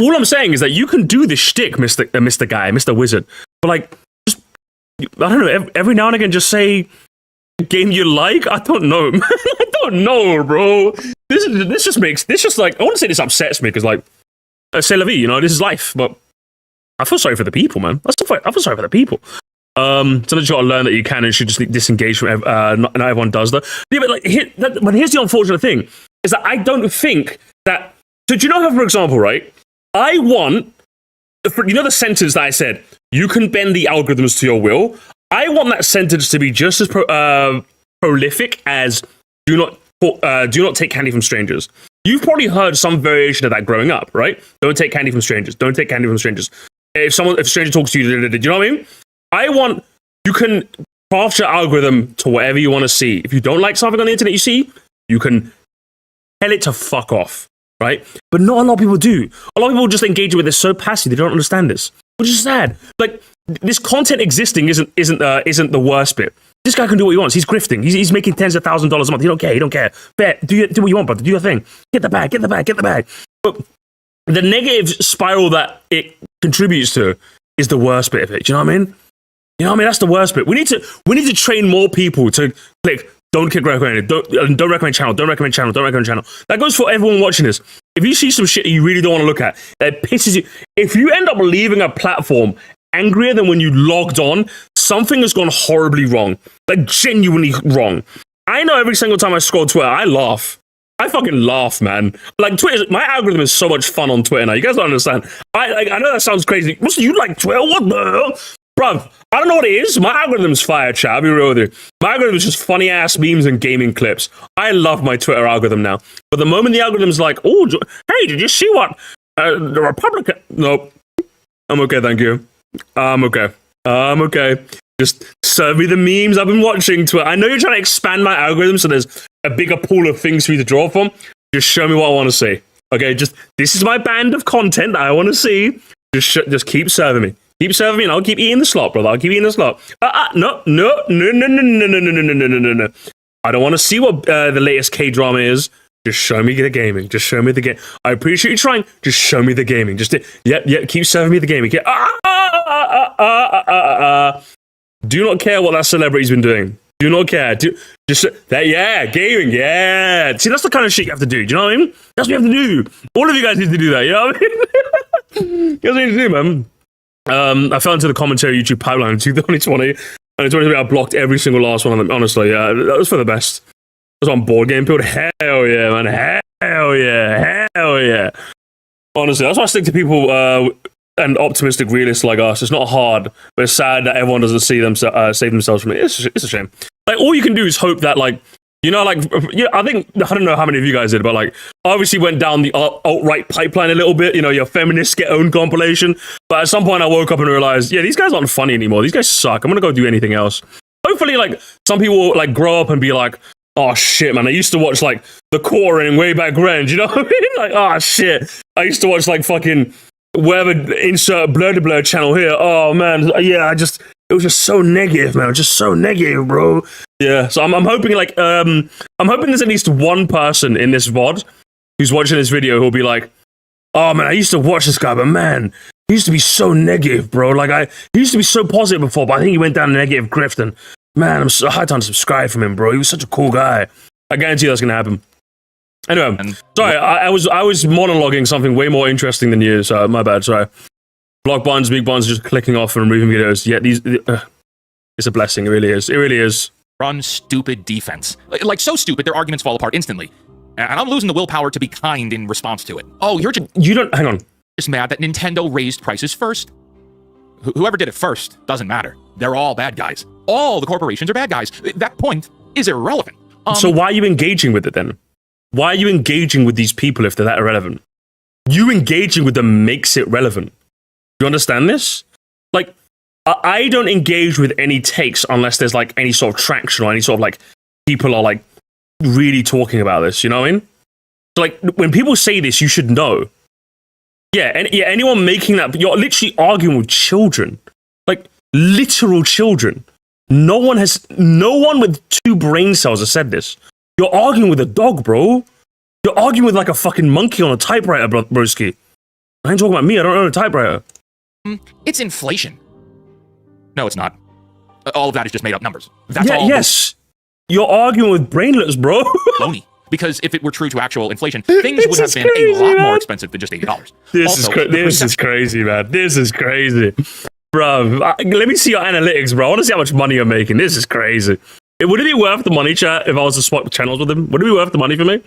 all I'm saying is that you can do this shtick, Mr. Guy, Mr. Wizard. But like, just, I don't know, every now and again, just say game you like. I don't know, man. I don't know, bro. This just like, I want to say this upsets me because like, c'est la vie, you know, this is life. But I feel sorry for the people, man. I feel sorry for the people. Sometimes you got to learn that you can and should just disengage from. Not everyone does that. Yeah, but like, but here's the unfortunate thing: is that I don't think that. So do you know how, for example, right? I want, you know, the sentence that I said, you can bend the algorithms to your will. I want that sentence to be just as prolific as do not take candy from strangers. You've probably heard some variation of that growing up, right? Don't take candy from strangers. Don't take candy from strangers. If a stranger talks to you, do you know what I mean? I want, you can craft your algorithm to whatever you want to see. If you don't like something on the internet you see, you can tell it to fuck off, right? But not a lot of people do. A lot of people just engage with this so passive, they don't understand this, which is sad. Like, this content existing isn't the worst bit. This guy can do what he wants. He's grifting. He's making tens of thousands of dollars a month. He don't care. Bet, do what you want, brother. Do your thing. Get the bag. But the negative spiral that it contributes to is the worst bit of it. Do you know what I mean? You know what I mean? That's the worst bit. We need to train more people to click. Don't click recommended. Don't recommend channel. Don't recommend channel. Don't recommend channel. That goes for everyone watching this. If you see some shit you really don't want to look at, that pisses you. If you end up leaving a platform angrier than when you logged on, something has gone horribly wrong. Like, genuinely wrong. I know every single time I scroll Twitter, I laugh. I fucking laugh, man. Like, Twitter, my algorithm is so much fun on Twitter now. You guys don't understand. I know that sounds crazy. What's you like Twitter? What the hell? Bruv, I don't know what it is. My algorithm's fire, chat. I'll be real with you. My algorithm is just funny ass memes and gaming clips. I love my Twitter algorithm now. But the moment the algorithm's like, oh, hey, did you see what the Republican? Nope. I'm okay, thank you. I'm okay. Just serve me the memes I've been watching. I know you're trying to expand my algorithm so there's a bigger pool of things for you to draw from. Just show me what I want to see. Okay, this is my band of content that I want to see. Just keep serving me. Keep serving me and I'll keep eating the slot, brother. I'll keep eating the slot. No. I don't want to see what the latest K-drama is. Just show me the gaming. Just show me the game. I appreciate you trying. Just show me the gaming. Keep serving me the gaming. Do not care what that celebrity's been doing. Do not care. Gaming, yeah. See, that's the kind of shit you have to do. Do you know what I mean? That's what you have to do. All of you guys need to do that. You know what I mean? You guys need to do, man. I fell into the commentary YouTube pipeline in 2020. And in 2020, I blocked every single last one of them. Honestly, yeah, that was for the best. I was on board game build. Hell yeah, man. Hell yeah. Honestly, that's why I stick to people and optimistic realists like us. It's not hard, but it's sad that everyone doesn't see them save themselves from it. It's a shame. Like, all you can do is hope that, like, you know, like, yeah, I don't know how many of you guys did, but like, obviously went down the alt-right pipeline a little bit, you know, your feminists get owned compilation. But at some point I woke up and realized, yeah, these guys aren't funny anymore. These guys suck. I'm gonna go do anything else. Hopefully, like, some people will, like, grow up and be like, oh shit, man, I used to watch like the Coring way back when, do you know what I mean? Like, oh shit, I used to watch like fucking whatever, insert blur to blur channel here. Oh man, yeah, It was just so negative, man. It was just so negative, bro. Yeah, so I'm hoping like I'm hoping there's at least one person in this VOD who's watching this video who'll be like, oh man, I used to watch this guy, but man, he used to be so negative, bro. Like he used to be so positive before, but I think he went down a negative grifting. Man, I'm so hard to unsubscribe from him, bro. He was such a cool guy. I guarantee that's gonna happen. Anyway, sorry, I was monologuing something way more interesting than you, so my bad, sorry. Block buns, big buns, just clicking off and removing videos. Yeah, it's a blessing, it really is. It really is. Run stupid defense. Like so stupid, their arguments fall apart instantly. And I'm losing the willpower to be kind in response to it. Oh, hang on. Just mad that Nintendo raised prices first. Whoever did it first doesn't matter. They're all bad guys. All the corporations are bad guys. That point is irrelevant. So why are you engaging with it then? Why are you engaging with these people if they're that irrelevant? You engaging with them makes it relevant. You understand this? Like, I don't engage with any takes unless there's like any sort of traction or any sort of like people are like really talking about this, you know what I mean? So like when people say this, you should know. Yeah, anyone making that, you're literally arguing with children. Like literal children. No one with 2 brain cells has said this. You're arguing with a dog, bro. You're arguing with like a fucking monkey on a typewriter, broski. I ain't talking about me, I don't own a typewriter. It's inflation. No, it's not. All of that is just made up numbers. That's all. Yes. You're arguing with brainlets, bro. Baloney. Because if it were true to actual inflation, things would have been a lot more expensive than just $80. This is crazy, man. This is crazy. Bro, let me see your analytics, bro. I want to see how much money you're making. This is crazy. Would it be worth the money, chat, if I was to swap channels with him? Would it be worth the money for me?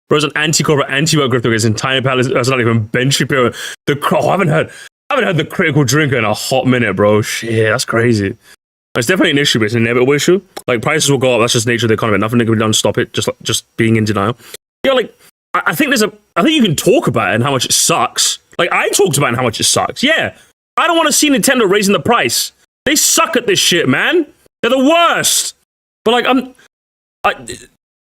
Bro's an anti-corporate, anti-work grifter. His entire palace. That's not even Ben Shapiro. I haven't heard the critical drinker in a hot minute, bro. Shit, that's crazy. It's definitely an issue, but it's an inevitable issue. Like, prices will go up. That's just nature of the economy. Nothing can be done to stop it. Just being in denial. Yeah, like, I think you can talk about it and how much it sucks. Like, I talked about it and how much it sucks. Yeah. I don't want to see Nintendo raising the price. They suck at this shit, man. They're the worst. But, like, I don't know.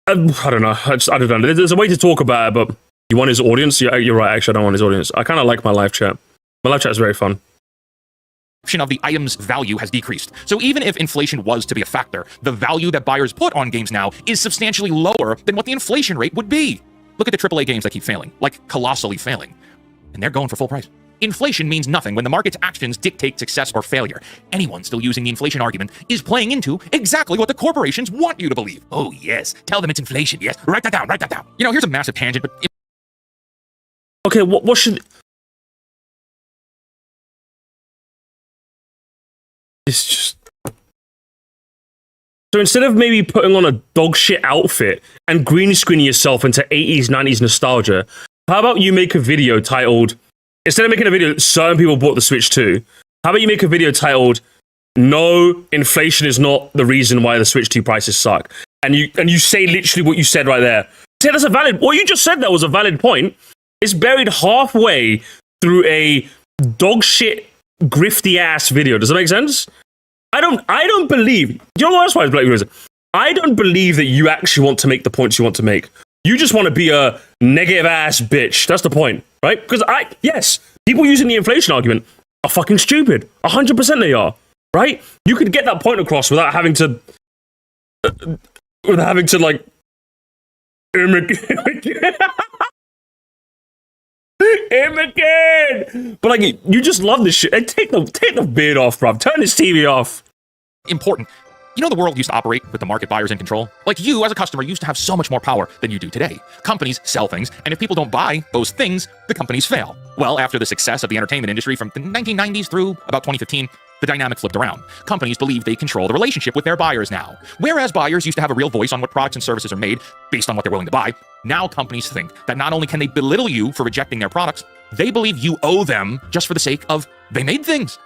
I don't know. There's a way to talk about it, but you want his audience? Yeah, you're right. Actually, I don't want his audience. I kind of like my live chat. My live chat is very fun. Of the item's value has decreased. So even if inflation was to be a factor, the value that buyers put on games now is substantially lower than what the inflation rate would be. Look at the AAA games that keep failing, like colossally failing. And they're going for full price. Inflation means nothing when the market's actions dictate success or failure. Anyone still using the inflation argument is playing into exactly what the corporations want you to believe. Oh, yes. Tell them it's inflation, yes. Write that down, write that down. You know, here's a massive tangent, but... Okay, what should... It's just... So instead of maybe putting on a dog shit outfit and green screening yourself into 80s, 90s nostalgia, how about you make a video titled... Instead of making a video, certain people bought the Switch 2, how about you make a video titled, no, inflation is not the reason why the Switch 2 prices suck. And you say literally what you said right there. Say that's a valid... What you just said that was a valid point. It's buried halfway through a dog shit grifty ass video. Does that make sense? I don't believe. Do you know what else? I don't believe that you actually want to make the points you want to make. You just want to be a negative ass bitch. That's the point, right? Because yes, people using the inflation argument are fucking stupid. 100% they are, right? You could get that point across without having to like. But like, you just love this shit. And take the beard off, bruv. Turn this TV off. Important. You know, the world used to operate with the market buyers in control. Like, you as a customer used to have so much more power than you do today. Companies sell things, and if people don't buy those things, the companies fail. Well, after the success of the entertainment industry from the 1990s through about 2015, the dynamic flipped around. Companies believe they control the relationship with their buyers now. Whereas buyers used to have a real voice on what products and services are made based on what they're willing to buy, now companies think that not only can they belittle you for rejecting their products, they believe you owe them just for the sake of they made things.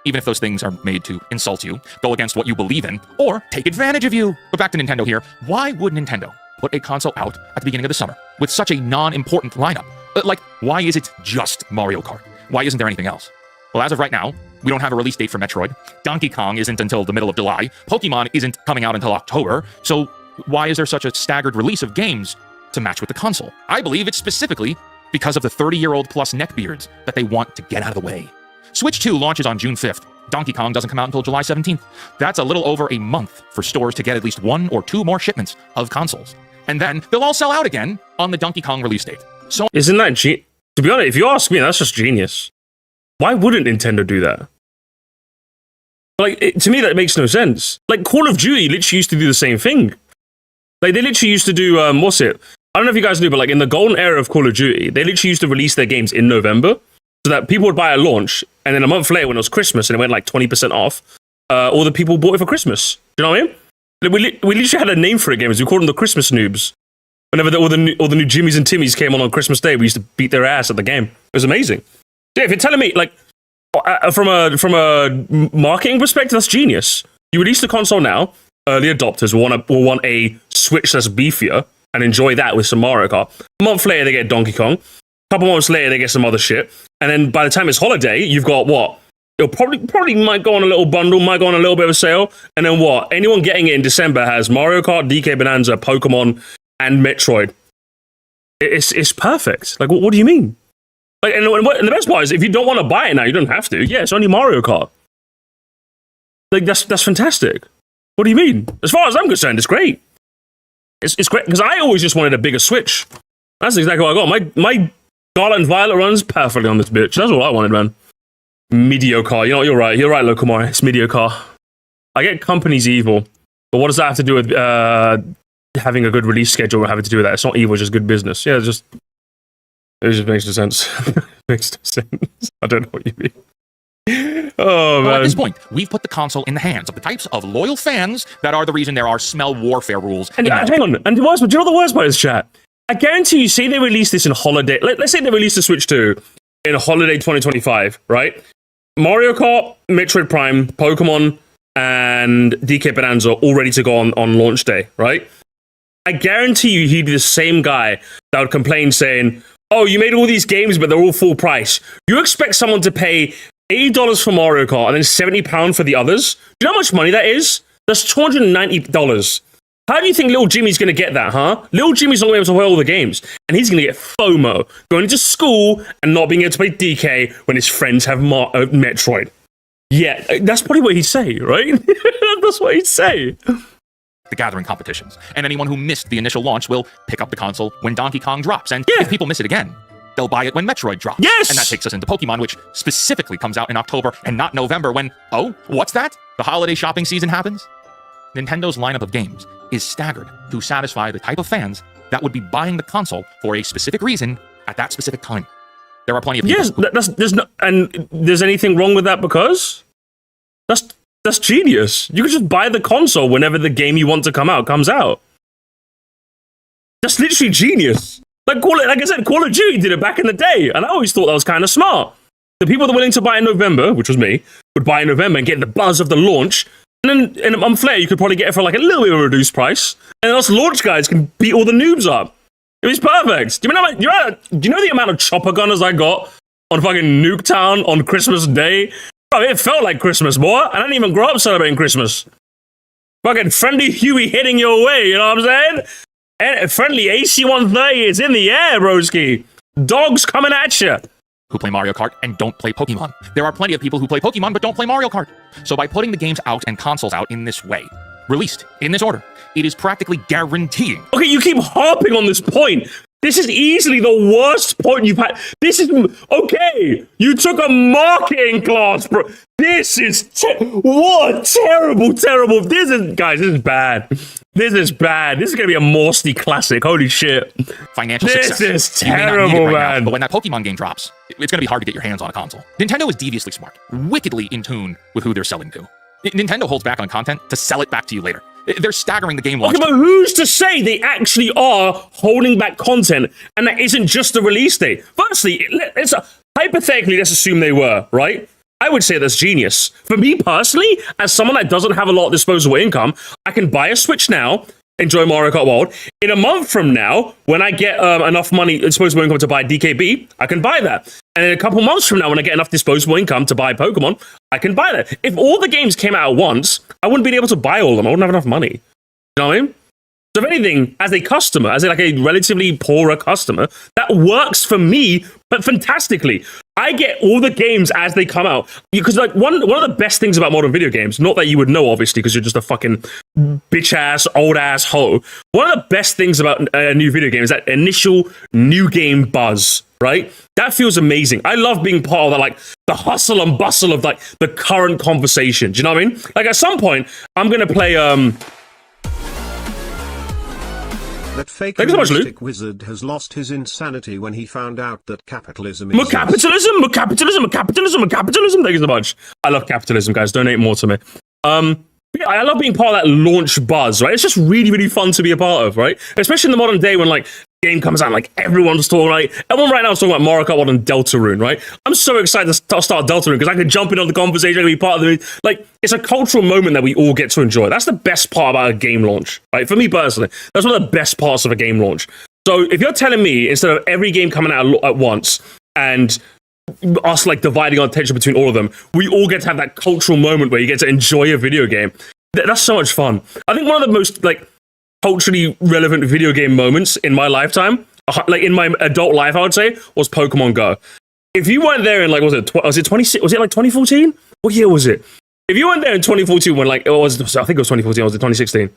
Even if those things are made to insult you, go against what you believe in, or take advantage of you. But back to Nintendo here. Why would Nintendo put a console out at the beginning of the summer with such a non-important lineup? Like, why is it just Mario Kart? Why isn't there anything else? Well, as of right now, we don't have a release date for Metroid. Donkey Kong isn't until the middle of July. Pokemon isn't coming out until October. So why is there such a staggered release of games to match with the console? I believe it's specifically because of the 30-year-old plus neckbeards that they want to get out of the way. Switch 2 launches on June 5th. Donkey Kong doesn't come out until July 17th. That's a little over a month for stores to get at least 1 or 2 more shipments of consoles. And then they'll all sell out again on the Donkey Kong release date. So isn't that to be honest, if you ask me, that's just genius. Why wouldn't Nintendo do that? Like, to me, that makes no sense. Like, Call of Duty literally used to do the same thing. Like, they literally used to do, what's it? I don't know if you guys knew, but like in the golden era of Call of Duty, they literally used to release their games in November so that people would buy at launch, and then a month later when it was Christmas and it went like 20% off, all the people bought it for Christmas. Do you know what I mean? Like, we literally had a name for it, games. We called them the Christmas noobs. Whenever all the new Jimmys and Timmys came on Christmas Day, we used to beat their ass at the game. It was amazing. Yeah, if you're telling me, like, from a marketing perspective, that's genius. You release the console now, early adopters will want a Switch that's beefier and enjoy that with some Mario Kart. A month later, they get Donkey Kong. A couple months later, they get some other shit. And then by the time it's holiday, you've got what? It'll probably might go on a little bundle, might go on a little bit of a sale. And then what? Anyone getting it in December has Mario Kart, DK Bonanza, Pokemon, and Metroid. It's perfect. Like, what do you mean? Like, and the best part is, if you don't want to buy it now, you don't have to. Yeah, it's only Mario Kart. Like, that's fantastic. What do you mean? As far as I'm concerned, it's great. It's great, because I always just wanted a bigger Switch. That's exactly what I got. My Scarlet and Violet runs perfectly on this bitch. That's what I wanted, man. Mediocre. You know, you're right, Locomore. It's mediocre. I get company's evil, but what does that have to do with having a good release schedule or having to do with that? It's not evil, it's just good business. Yeah, it just makes no sense. Makes no sense. I don't know what you mean. Oh, man. At this point, we've put the console in the hands of the types of loyal fans that are the reason there are smell warfare rules. And hang on, and do you know what the worst part is, chat? I guarantee you, say they release this in holiday. Let's say they release the Switch 2 in holiday 2025, right? Mario Kart, Metroid Prime, Pokemon, and DK Bonanza all ready to go on launch day, right? I guarantee you he'd be the same guy that would complain saying, oh, you made all these games, but they're all full price. You expect someone to pay $80 for Mario Kart and then £70 for the others? Do you know how much money that is? That's $290. How do you think little Jimmy's going to get that, huh? Little Jimmy's not going to be able to play all the games. And he's going to get FOMO, going into school and not being able to play DK when his friends have Metroid. Yeah, that's probably what he'd say, right? That's what he'd say. The Gathering competitions. And anyone who missed the initial launch will pick up the console when Donkey Kong drops. And if people miss it again, they'll buy it when Metroid drops. Yes! And that takes us into Pokemon, which specifically comes out in October and not November when, oh, what's that? The holiday shopping season happens? Nintendo's lineup of games is staggered to satisfy the type of fans that would be buying the console for a specific reason at that specific time. There are plenty of people. Yes, there's anything wrong with that because that's genius. You can just buy the console whenever the game you want to come out comes out. That's literally genius. Like I said, Call of Duty did it back in the day, and I always thought that was kind of smart. The people that were willing to buy in November, which was me, would buy in November and get the buzz of the launch, and then in a month later, you could probably get it for like a little bit of a reduced price, and us launch guys can beat all the noobs up. It was perfect. Do you know the amount of chopper gunners I got on fucking Nuketown on Christmas Day? Bro, it felt like Christmas, boy. I didn't even grow up celebrating Christmas. Fucking friendly Huey hitting your way, you know what I'm saying? And friendly AC-130 is in the air, broski. Dogs coming at you. Who play Mario Kart and don't play Pokemon. There are plenty of people who play Pokemon but don't play Mario Kart. So by putting the games out and consoles out in this way, released in this order, it is practically guaranteeing. Okay, you keep harping on this point. This is easily the worst point you've had. This is... Okay, you took a marketing class, bro. This is... What? Terrible. This is... Guys, this is bad. This is bad. This is going to be a Moresty classic. Holy shit. Financial success. This is terrible, right man. Now, but when that Pokemon game drops, it's going to be hard to get your hands on a console. Nintendo is deviously smart, wickedly in tune with who they're selling to. Nintendo holds back on content to sell it back to you later. They're staggering the game launch. Okay, but who's to say they actually are holding back content and that isn't just the release date? Firstly, hypothetically, let's assume they were, right? I would say that's genius. For me personally, as someone that doesn't have a lot of disposable income, I can buy a Switch now, enjoy Mario Kart World. In a month from now, when I get enough money, disposable income to buy DKB, I can buy that. And in a couple months from now, when I get enough disposable income to buy Pokemon, I can buy that. If all the games came out at once, I wouldn't be able to buy all of them. I wouldn't have enough money. You know what I mean? So if anything, as a customer, as like a relatively poorer customer, that works for me, but fantastically. I get all the games as they come out. Because like one of the best things about modern video games, not that you would know, obviously, because you're just a fucking bitch-ass, old-ass hoe. One of the best things about a new video game is that initial new game buzz, right? That feels amazing. I love being part of that, like, the hustle and bustle of, like, the current conversation. Do you know what I mean? Like, at some point, I'm going to play, That fake Thanks so much, Luke. realistic wizard has lost his insanity when he found out that capitalism is Capitalism. Thank you so much. I love capitalism, guys. Donate more to me. Yeah, I love being part of that launch buzz, right? It's just really, really fun to be a part of, right? Especially in the modern day when, like, game comes out, like, everyone's talking, like, everyone right now is talking about Mario Kart 1 and Deltarune, right? I'm so excited to start Deltarune because I can jump in on the conversation and be part of the, like, it's a cultural moment that we all get to enjoy. That's the best part about a game launch, right? For me personally, that's one of the best parts of a game launch. So if you're telling me instead of every game coming out at once and us like dividing our attention between all of them, we all get to have that cultural moment where you get to enjoy a video game. That's so much fun. I think one of the most like culturally relevant video game moments in my lifetime, like in my adult life, I would say, was Pokemon Go. If you weren't there in like, was it like 2014? What year was it? If you weren't there in 2014 when like, I think it was 2014, or was it 2016?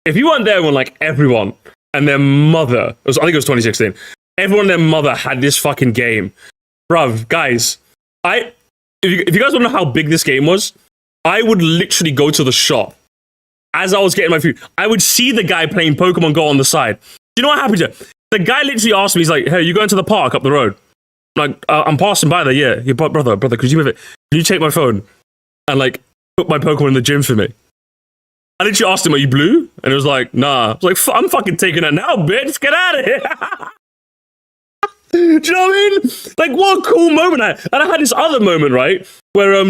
If you weren't there when like everyone and their mother, I think it was 2016, everyone and their mother had this fucking game. Bruv, guys, if you guys want to know how big this game was, I would literally go to the shop as I was getting my food. I would see the guy playing Pokemon Go on the side. Do you know what happened to the guy? Literally asked me, he's like, "Hey, you going to the park up the road?" I'm like, I'm passing by there. Yeah, brother, could you move it? Can you take my phone and like put my Pokemon in the gym for me? I literally asked him, "Are you blue?" And it was like, "Nah." I was like, "I'm fucking taking that now, bitch. Get out of here." Do you know what I mean? Like, what a cool moment. And I had this other moment, right? Where,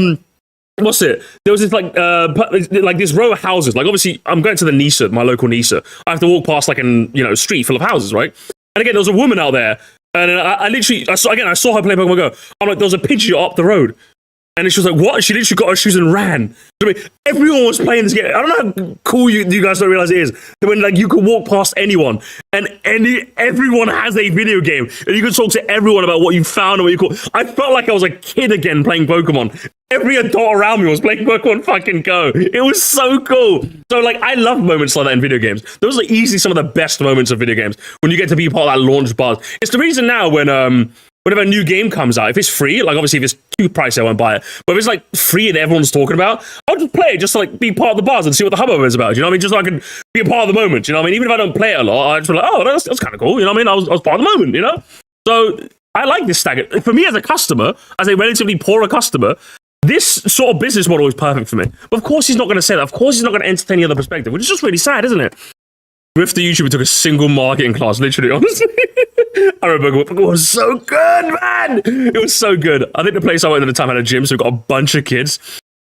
what's it? There was this, like this row of houses. Like, obviously, I'm going to the Nisa, my local Nisa. I have to walk past, like, a street full of houses, right? And again, there was a woman out there. And I saw her playing Pokemon Go. I'm like, there was a Pidgey up the road. And she was like, what? She literally got her shoes and ran. I mean, everyone was playing this game. I don't know how cool you guys don't realize it is. That when like you could walk past anyone and everyone has a video game. And you can talk to everyone about what you found and what you caught. I felt like I was a kid again playing Pokemon. Every adult around me was playing Pokemon fucking Go. It was so cool. So like, I love moments like that in video games. Those are easily some of the best moments of video games. When you get to be part of that launch buzz. It's the reason now when whenever a new game comes out, if it's free, like obviously if it's too pricey, I won't buy it. But if it's like free and everyone's talking about, I'll just play it just to like be part of the buzz and see what the hubbub is about. You know what I mean? Just so I can be a part of the moment. You know what I mean? Even if I don't play it a lot, I just be like, oh, that's kind of cool. You know what I mean? I was part of the moment, you know? So I like this stagger. For me as a customer, as a relatively poorer customer, this sort of business model is perfect for me. But of course he's not going to say that. Of course he's not going to entertain the other perspective, which is just really sad, isn't it? Grifter YouTuber took a single marketing class, literally, honestly. I remember it was so good, man. It was so good. I think the place I went at the time had a gym, so we got a bunch of kids.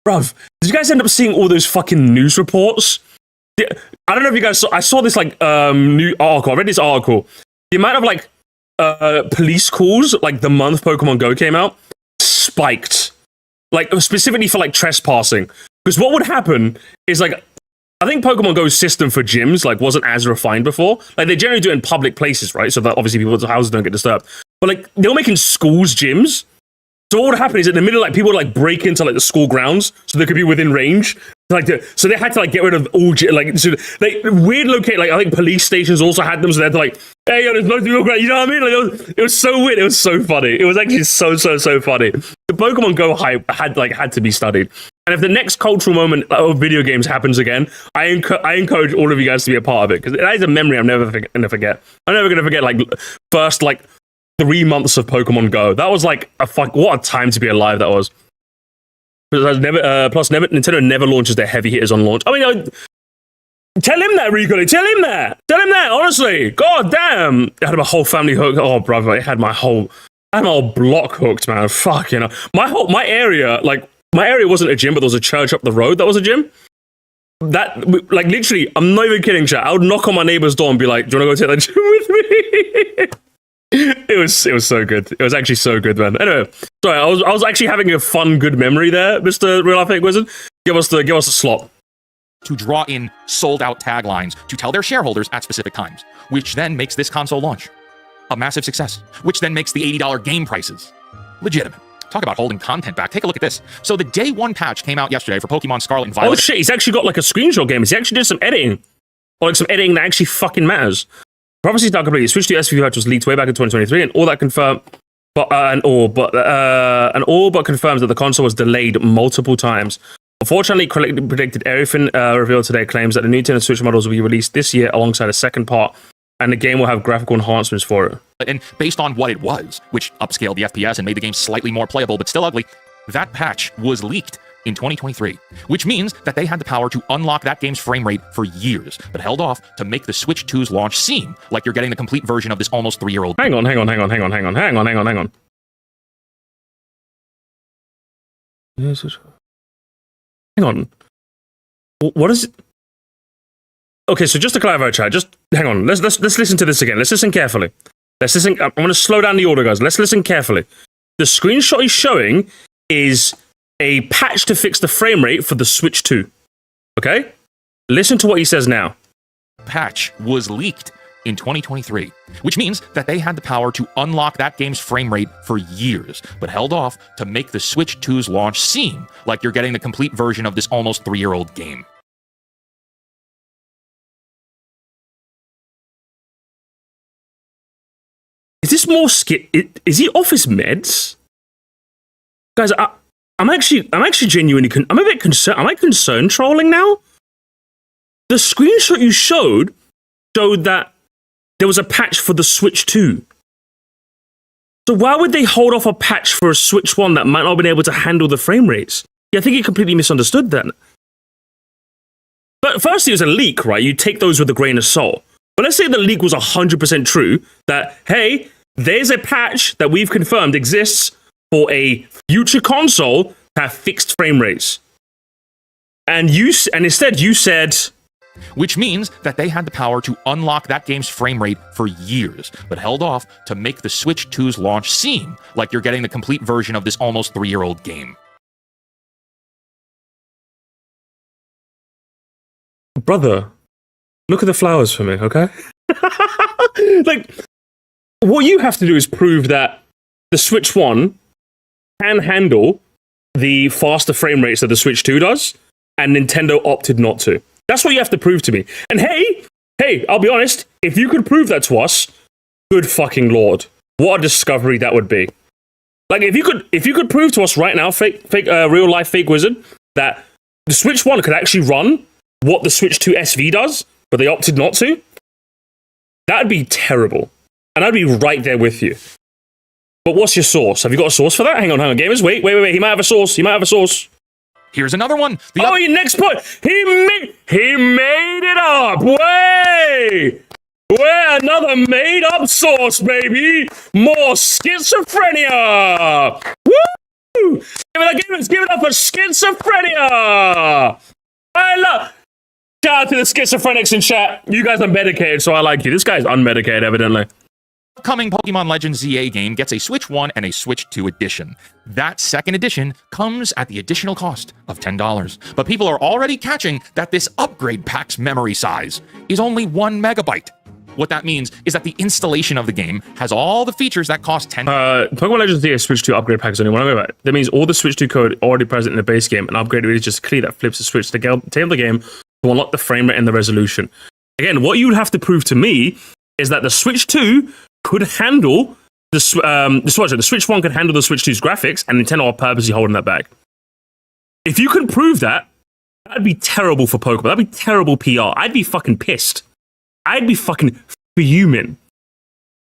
Bruv, did you guys end up seeing all those fucking news reports? I don't know if you guys saw. I saw this like new article. I read this article. The amount of like police calls like the month Pokemon Go came out spiked. Like specifically for like trespassing. Because what would happen is like, I think Pokemon Go's system for gyms like wasn't as refined before. Like they generally do it in public places, right? So that obviously people's houses don't get disturbed. But like they were making schools gyms. So what would happen is in the middle, like people would like break into like the school grounds so they could be within range. So they had to like get rid of all like so they weird locate like I think police stations also had them. So they had to like, hey, yo, there's no real ground. You know what I mean? Like it was so weird. It was so funny. It was actually so funny. The Pokemon Go hype had to be studied. And if the next cultural moment of video games happens again, I encourage all of you guys to be a part of it because that is a memory I'm never going to forget. I'm never going to forget like first like 3 months of Pokemon Go. That was like what a time to be alive that was. Nintendo never launches their heavy hitters on launch. I mean, tell him that, Rico. Tell him that. Honestly, god damn, I had my whole family hooked. Oh, brother, I had my whole block hooked, man. Fuck, you know, my area wasn't a gym, but there was a church up the road that was a gym. That, like, literally, I'm not even kidding, chat. I would knock on my neighbor's door and be like, "Do you want to go take that gym with me?" It was so good. It was actually so good, man. Anyway, sorry, I was actually having a fun, good memory there, Mr. Real Life Fake Wizard. Give us the slot. to draw in sold-out taglines to tell their shareholders at specific times, which then makes this console launch a massive success, which then makes the $80 game prices legitimate. Talk about holding content back. Take a look at this. So the day one patch came out yesterday for Pokemon Scarlet and Violet. Oh shit, he's actually got like a screenshot game. He actually did some editing. Or like some editing that actually fucking matters. Prophecy is now complete. Switch to SV patch was leaked way back in 2023, and all that confirmed all but confirms that the console was delayed multiple times. Unfortunately, correctly predicted everything revealed today claims that the new Nintendo Switch models will be released this year alongside a second part, and the game will have graphical enhancements for it. And based on what it was, which upscaled the FPS and made the game slightly more playable but still ugly, that patch was leaked in 2023, which means that they had the power to unlock that game's frame rate for years, but held off to make the Switch 2's launch seem like you're getting the complete version of this almost 3-year-old. Hang on. Hang on. What is it? Okay, so just to clarify, chat, just hang on. Let's listen to this again. Let's listen carefully. Let's listen. I'm going to slow down the order, guys. Let's listen carefully. The screenshot he's showing is a patch to fix the frame rate for the Switch 2. Okay? Listen to what he says now. Patch was leaked in 2023, which means that they had the power to unlock that game's frame rate for years, but held off to make the Switch 2's launch seem like you're getting the complete version of this almost 3-year-old game. Is this more is he off his meds? Guys, I'm actually genuinely I'm a bit concerned. Am I concerned trolling now? The screenshot you showed that there was a patch for the Switch 2. So why would they hold off a patch for a Switch 1 that might not have been able to handle the frame rates? Yeah, I think you completely misunderstood that. But firstly, it was a leak, right? You take those with a grain of salt. But let's say the leak was 100% true, that, hey, there's a patch that we've confirmed exists for a future console to have fixed frame rates. And instead you said... Which means that they had the power to unlock that game's frame rate for years, but held off to make the Switch 2's launch seem like you're getting the complete version of this almost 3-year-old game. Brother, look at the flowers for me, okay? Like, what you have to do is prove that the Switch 1 can handle the faster frame rates that the Switch 2 does, and Nintendo opted not to. That's what you have to prove to me. And hey, I'll be honest, if you could prove that to us, good fucking lord, what a discovery that would be. Like, if you could prove to us right now, real life fake wizard, that the Switch 1 could actually run what the Switch 2 SV does, but they opted not to, that'd be terrible. And I'd be right there with you. But what's your source? Have you got a source for that? Hang on, gamers. Wait. He might have a source. Here's another one. Your next point. He made it up. Wait, another made up source, baby. More schizophrenia. Woo! Give it up for schizophrenia. Shout out to the schizophrenics in chat. You guys are medicated, so I like you. This guy's unmedicated, evidently. Upcoming Pokemon Legends ZA game gets a Switch 1 and a Switch 2 edition. That second edition comes at the additional cost of $10. But people are already catching that this upgrade pack's memory size is only 1 megabyte. What that means is that the installation of the game has all the features that cost $10. Pokemon Legends ZA Switch 2 upgrade pack is only 1 megabyte. That means all the Switch 2 code already present in the base game, and upgraded is just clear that flips the switch to table the game to unlock the frame rate and the resolution. Again, what you would have to prove to me is that the Switch 2 could handle the Switch 1 could handle the Switch 2's graphics, and Nintendo are purposely holding that back. If you can prove that, that'd be terrible for Pokemon. That'd be terrible PR. I'd be fucking pissed. I'd be fucking fuming.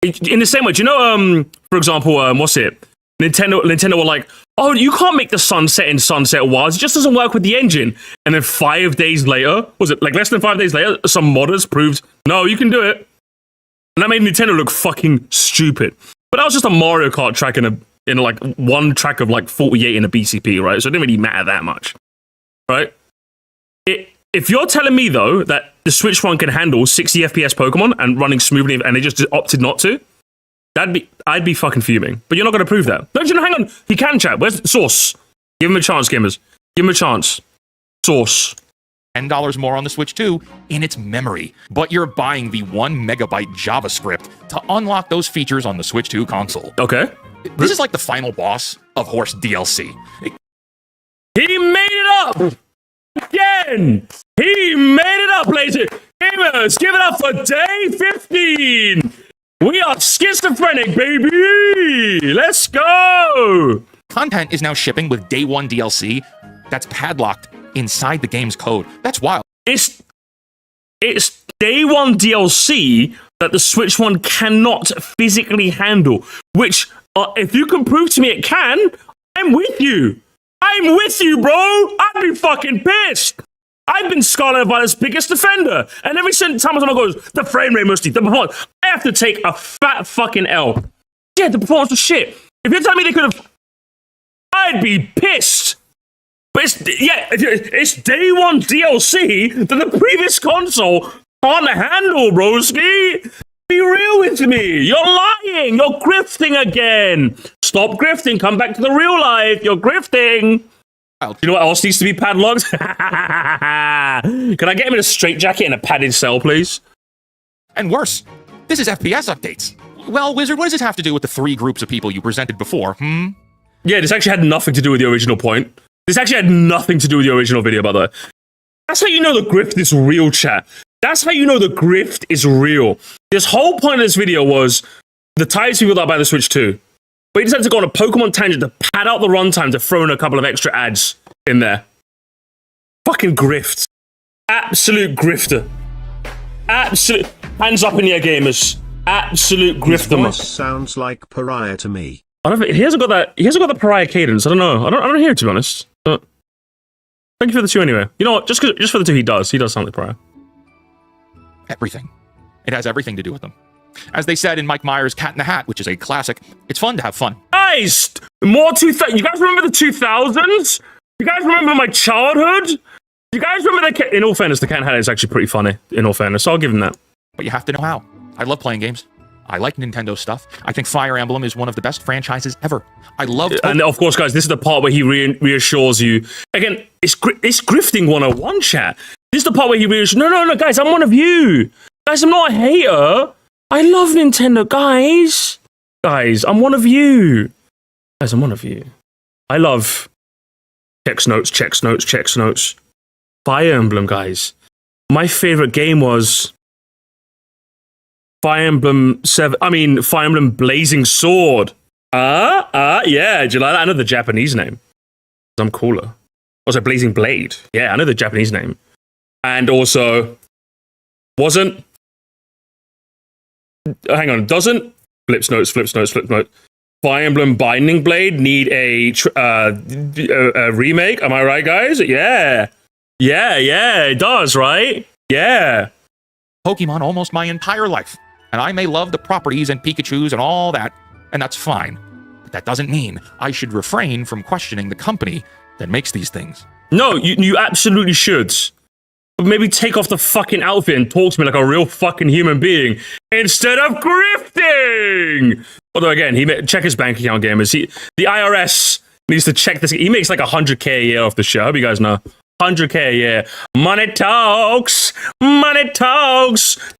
In the same way, do you know, for example, what's it? Nintendo were like, oh, you can't make the sun set in Sunset Wilds. It just doesn't work with the engine. And then 5 days later, was it like less than 5 days later, some modders proved, no, you can do it. And that made Nintendo look fucking stupid. But that was just a Mario Kart track in like one track of like 48 in a BCP, right? So it didn't really matter that much, right? If you're telling me, though, that the Switch 1 can handle 60 FPS Pokemon and running smoothly, and they just opted not to, I'd be fucking fuming. But you're not going to prove that. Don't you know? Hang on. He can, chat. Where's the source? Give him a chance, gamers. Give him a chance. Source. $10 more on the Switch 2 in its memory. But you're buying the 1 megabyte JavaScript to unlock those features on the Switch 2 console. Okay. This is like the final boss of Horse DLC. He made it up! Again! He made it up, ladies! Gamers, give it up for day 15! We are schizophrenic, baby! Let's go! Content is now shipping with day 1 DLC that's padlocked inside the game's code. That's wild. It's day 1 DLC that the Switch One cannot physically handle, which, if you can prove to me it can, I'm with you. I'm with you, bro. I'd be fucking pissed. I've been Scarlet Violet's biggest defender, and every time someone goes, the frame rate must be, the performance, I have to take a fat fucking L. Yeah, the performance was shit. If you're telling me they could have, I'd be pissed. But it's day 1 DLC that the previous console can't handle, broski. Be real with me. You're lying. You're grifting again. Stop grifting. Come back to the real life. You're grifting. You know what else needs to be padlocked? Can I get him in a straitjacket in a padded cell, please? And worse, this is FPS updates. Well, Wizard, what does this have to do with the 3 groups of people you presented before, Yeah, this actually had nothing to do with the original point. This actually had nothing to do with the original video, by the way. That's how you know the grift is real, chat. That's how you know the grift is real. This whole point of this video was the types of people that buy the Switch 2. But he decided to go on a Pokemon tangent to pad out the runtime to throw in a couple of extra ads in there. Fucking grift. Absolute grifter. Absolute. Hands up in the air, gamers. Absolute grifter. His voice sounds like Pariah to me. I don't. He hasn't got that. He hasn't got the Pariah cadence. I don't know. I don't hear it, to be honest. But thank you for the 2 anyway. You know what? Just for the 2, he does. He does sound like Pariah. Everything. It has everything to do with them. As they said in Mike Myers' Cat in the Hat, which is a classic, it's fun to have fun. Guys, more 2000. You guys remember the 2000s? You guys remember my childhood? You guys remember the? In all fairness, the Cat in the Hat is actually pretty funny. In all fairness, so I'll give him that. But you have to know how. I love playing games. I like Nintendo stuff. I think Fire Emblem is one of the best franchises ever. I love. And of course, guys, this is the part where he reassures you. Again, it's grifting 101, chat. This is the part where he reassures. No, guys, I'm one of you. Guys, I'm not a hater. I love Nintendo, guys. Guys, I'm one of you. Guys, I'm one of you. I love checks notes. Fire Emblem, guys. My favorite game was Fire Emblem Blazing Sword. Yeah. Do you like that? I know the Japanese name. I'm cooler. Also, Blazing Blade. Yeah, I know the Japanese name. And also, doesn't flips notes. Fire Emblem Binding Blade need a remake? Am I right, guys? Yeah, it does, right? Yeah. Pokemon almost my entire life, and I may love the properties and Pikachus and all that, and that's fine. But that doesn't mean I should refrain from questioning the company that makes these things. No, you absolutely should. But maybe take off the fucking outfit and talk to me like a real fucking human being instead of grifting. Although again, check his bank account, gamers. The IRS needs to check this. He makes like $100K a year off the show. I hope you guys know. $100K a year. Money talks.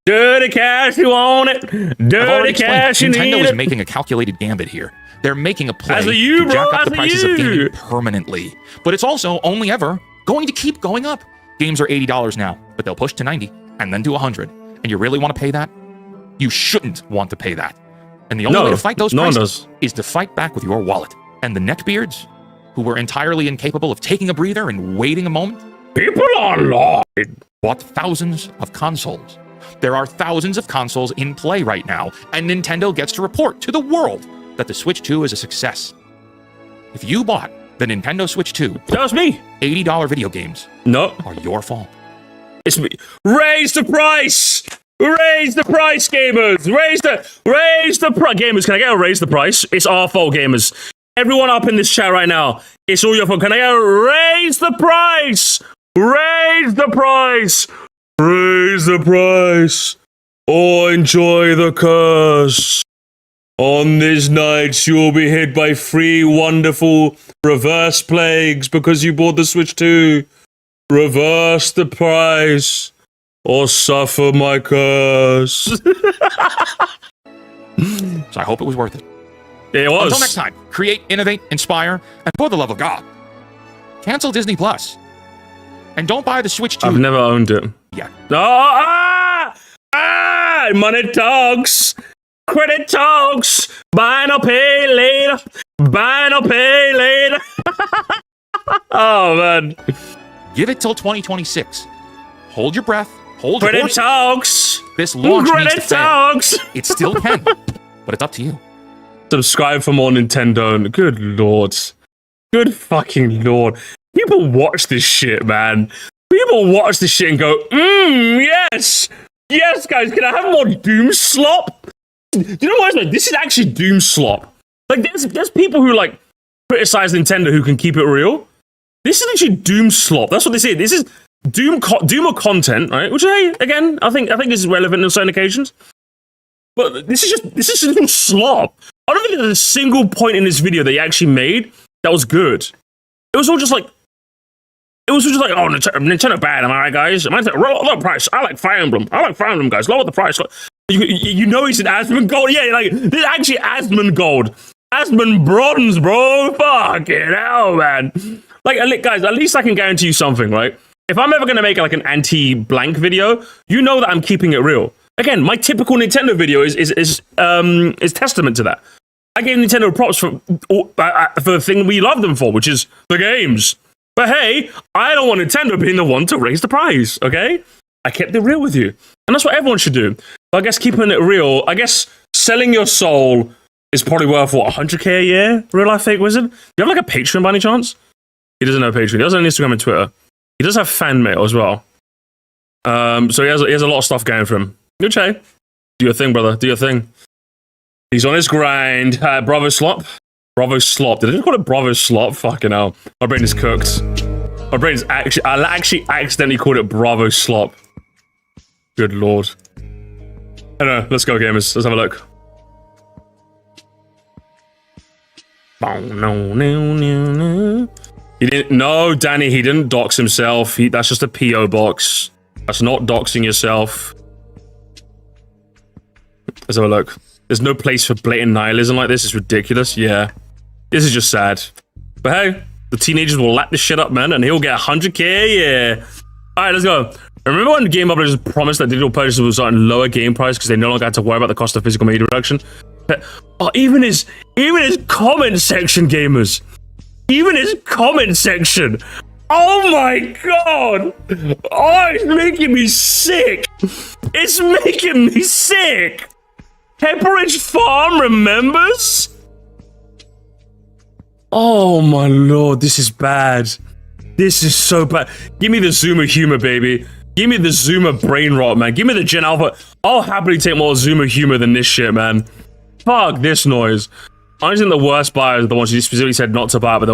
Dirty cash, you want it. Dirty cash, you need it. Nintendo is making a calculated gambit here. They're making a play to jack up the prices of gaming permanently. But it's also only ever going to keep going up. Games are $80 now, but they'll push to $90 and then to $100. And you really want to pay that? You shouldn't want to pay that. And the only way to fight those prices is to fight back with your wallet. And the neckbeards, who were entirely incapable of taking a breather and waiting a moment, people online bought thousands of consoles. There are thousands of consoles in play right now, and Nintendo gets to report to the world that the Switch 2 is a success. If you bought the Nintendo Switch 2, that was me. $80 video games are your fault. It's me. Raise the price! Raise the price, gamers! Raise the price! Gamers, can I get a raise the price? It's our fault, gamers. Everyone up in this chat right now, it's all your fault. Can I get a raise the price? Raise the price! Raise the price! Or enjoy the curse. On these nights, you will be hit by 3 wonderful reverse plagues because you bought the Switch 2. Reverse the price or suffer my curse. So I hope it was worth it. It was. Until next time, create, innovate, inspire, and for the love of God, cancel Disney Plus. And don't buy the Switch 2. I've never owned it. Yeah. Money talks. Credit talks. Buy no pay later. Buy no pay later. Oh, man. Give it till 2026. Hold your breath. Hold your Credit horses. talks. This launch needs to Credit fail. talks. It still can, but it's up to you. Subscribe for more Nintendo. Good lord. Good fucking lord. People watch this shit, man. People watch this shit and go, yes. Yes, guys, can I have more Doom slop? Do you know what? This is actually Doom slop. Like, there's people who, like, criticize Nintendo who can keep it real. This is actually Doom slop. That's what this is. This is Doomer content, right? Which, hey, again, I think this is relevant on certain occasions. But this is just slop. I don't think there's a single point in this video that he actually made that was good. It was all just like, oh, Nintendo bad, am I right, guys? Lower the price. I like Fire Emblem. Guys. Lower the price. You know he's an Asmongold. Yeah, like, this is actually Asmongold. Asmon Bronze, bro. Fucking hell, man. Like, guys, at least I can guarantee you something, right? If I'm ever going to make like an anti-blank video, you know that I'm keeping it real. Again, my typical Nintendo video is testament to that. I gave Nintendo props for the thing we love them for, which is the games. But hey, I don't want Nintendo being the one to raise the price, okay? I kept it real with you. And that's what everyone should do. But I guess keeping it real, I guess selling your soul is probably worth, what, 100k a year? Real life fake wizard? Do you have like a Patreon by any chance? He doesn't have Patreon. He doesn't have Instagram and Twitter. He does have fan mail as well. So he has a lot of stuff going for him. Okay. Do your thing, brother. Do your thing. He's on his grind. Bravo Slop. Bravo Slop. Did I just call it Bravo Slop? Fucking hell. My brain is cooked. My brain is I actually accidentally called it Bravo Slop. Good lord. I don't know. Let's go, gamers. Let's have a look. He didn't. No, Danny, he didn't dox himself. That's just a P.O. box. That's not doxing yourself. Let's have a look. There's no place for blatant nihilism like this. It's ridiculous. Yeah. This is just sad. But hey, the teenagers will lap this shit up, man, and he'll get 100k, yeah. Alright, let's go. Remember when game publishers promised that digital purchases would start in lower game price because they no longer had to worry about the cost of physical media reduction? Oh, even his comment section, gamers. Even his comment section. Oh my god. Oh, it's making me sick. It's making me sick. Pepperidge Farm remembers? Oh my lord, this is bad. This is so bad. Give me the Zoomer humor, baby. Give me the Zoomer brain rot, man. Give me the Gen Alpha. I'll happily take more Zoomer humor than this shit, man. Fuck this noise. I think the worst buyers are the ones who specifically said not to buy, but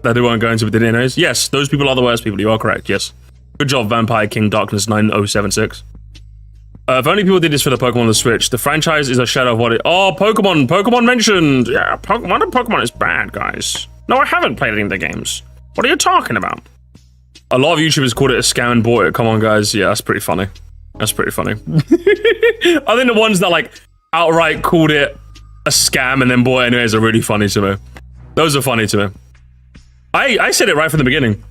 that they weren't going to, but they didn't anyways. Yes, those people are the worst people. You are correct, yes. Good job, Vampire King Darkness 9076. If only people did this for the Pokemon on the Switch. The franchise is a shadow of what it... Oh, Pokemon mentioned. Yeah, Pokemon is bad, guys. No, I haven't played any of the games. What are you talking about? A lot of YouTubers called it a scam and bought it. Come on, guys. Yeah, that's pretty funny. That's pretty funny. I think the ones that, like, outright called it a scam and then bought it anyways are really funny to me. Those are funny to me. I said it right from the beginning.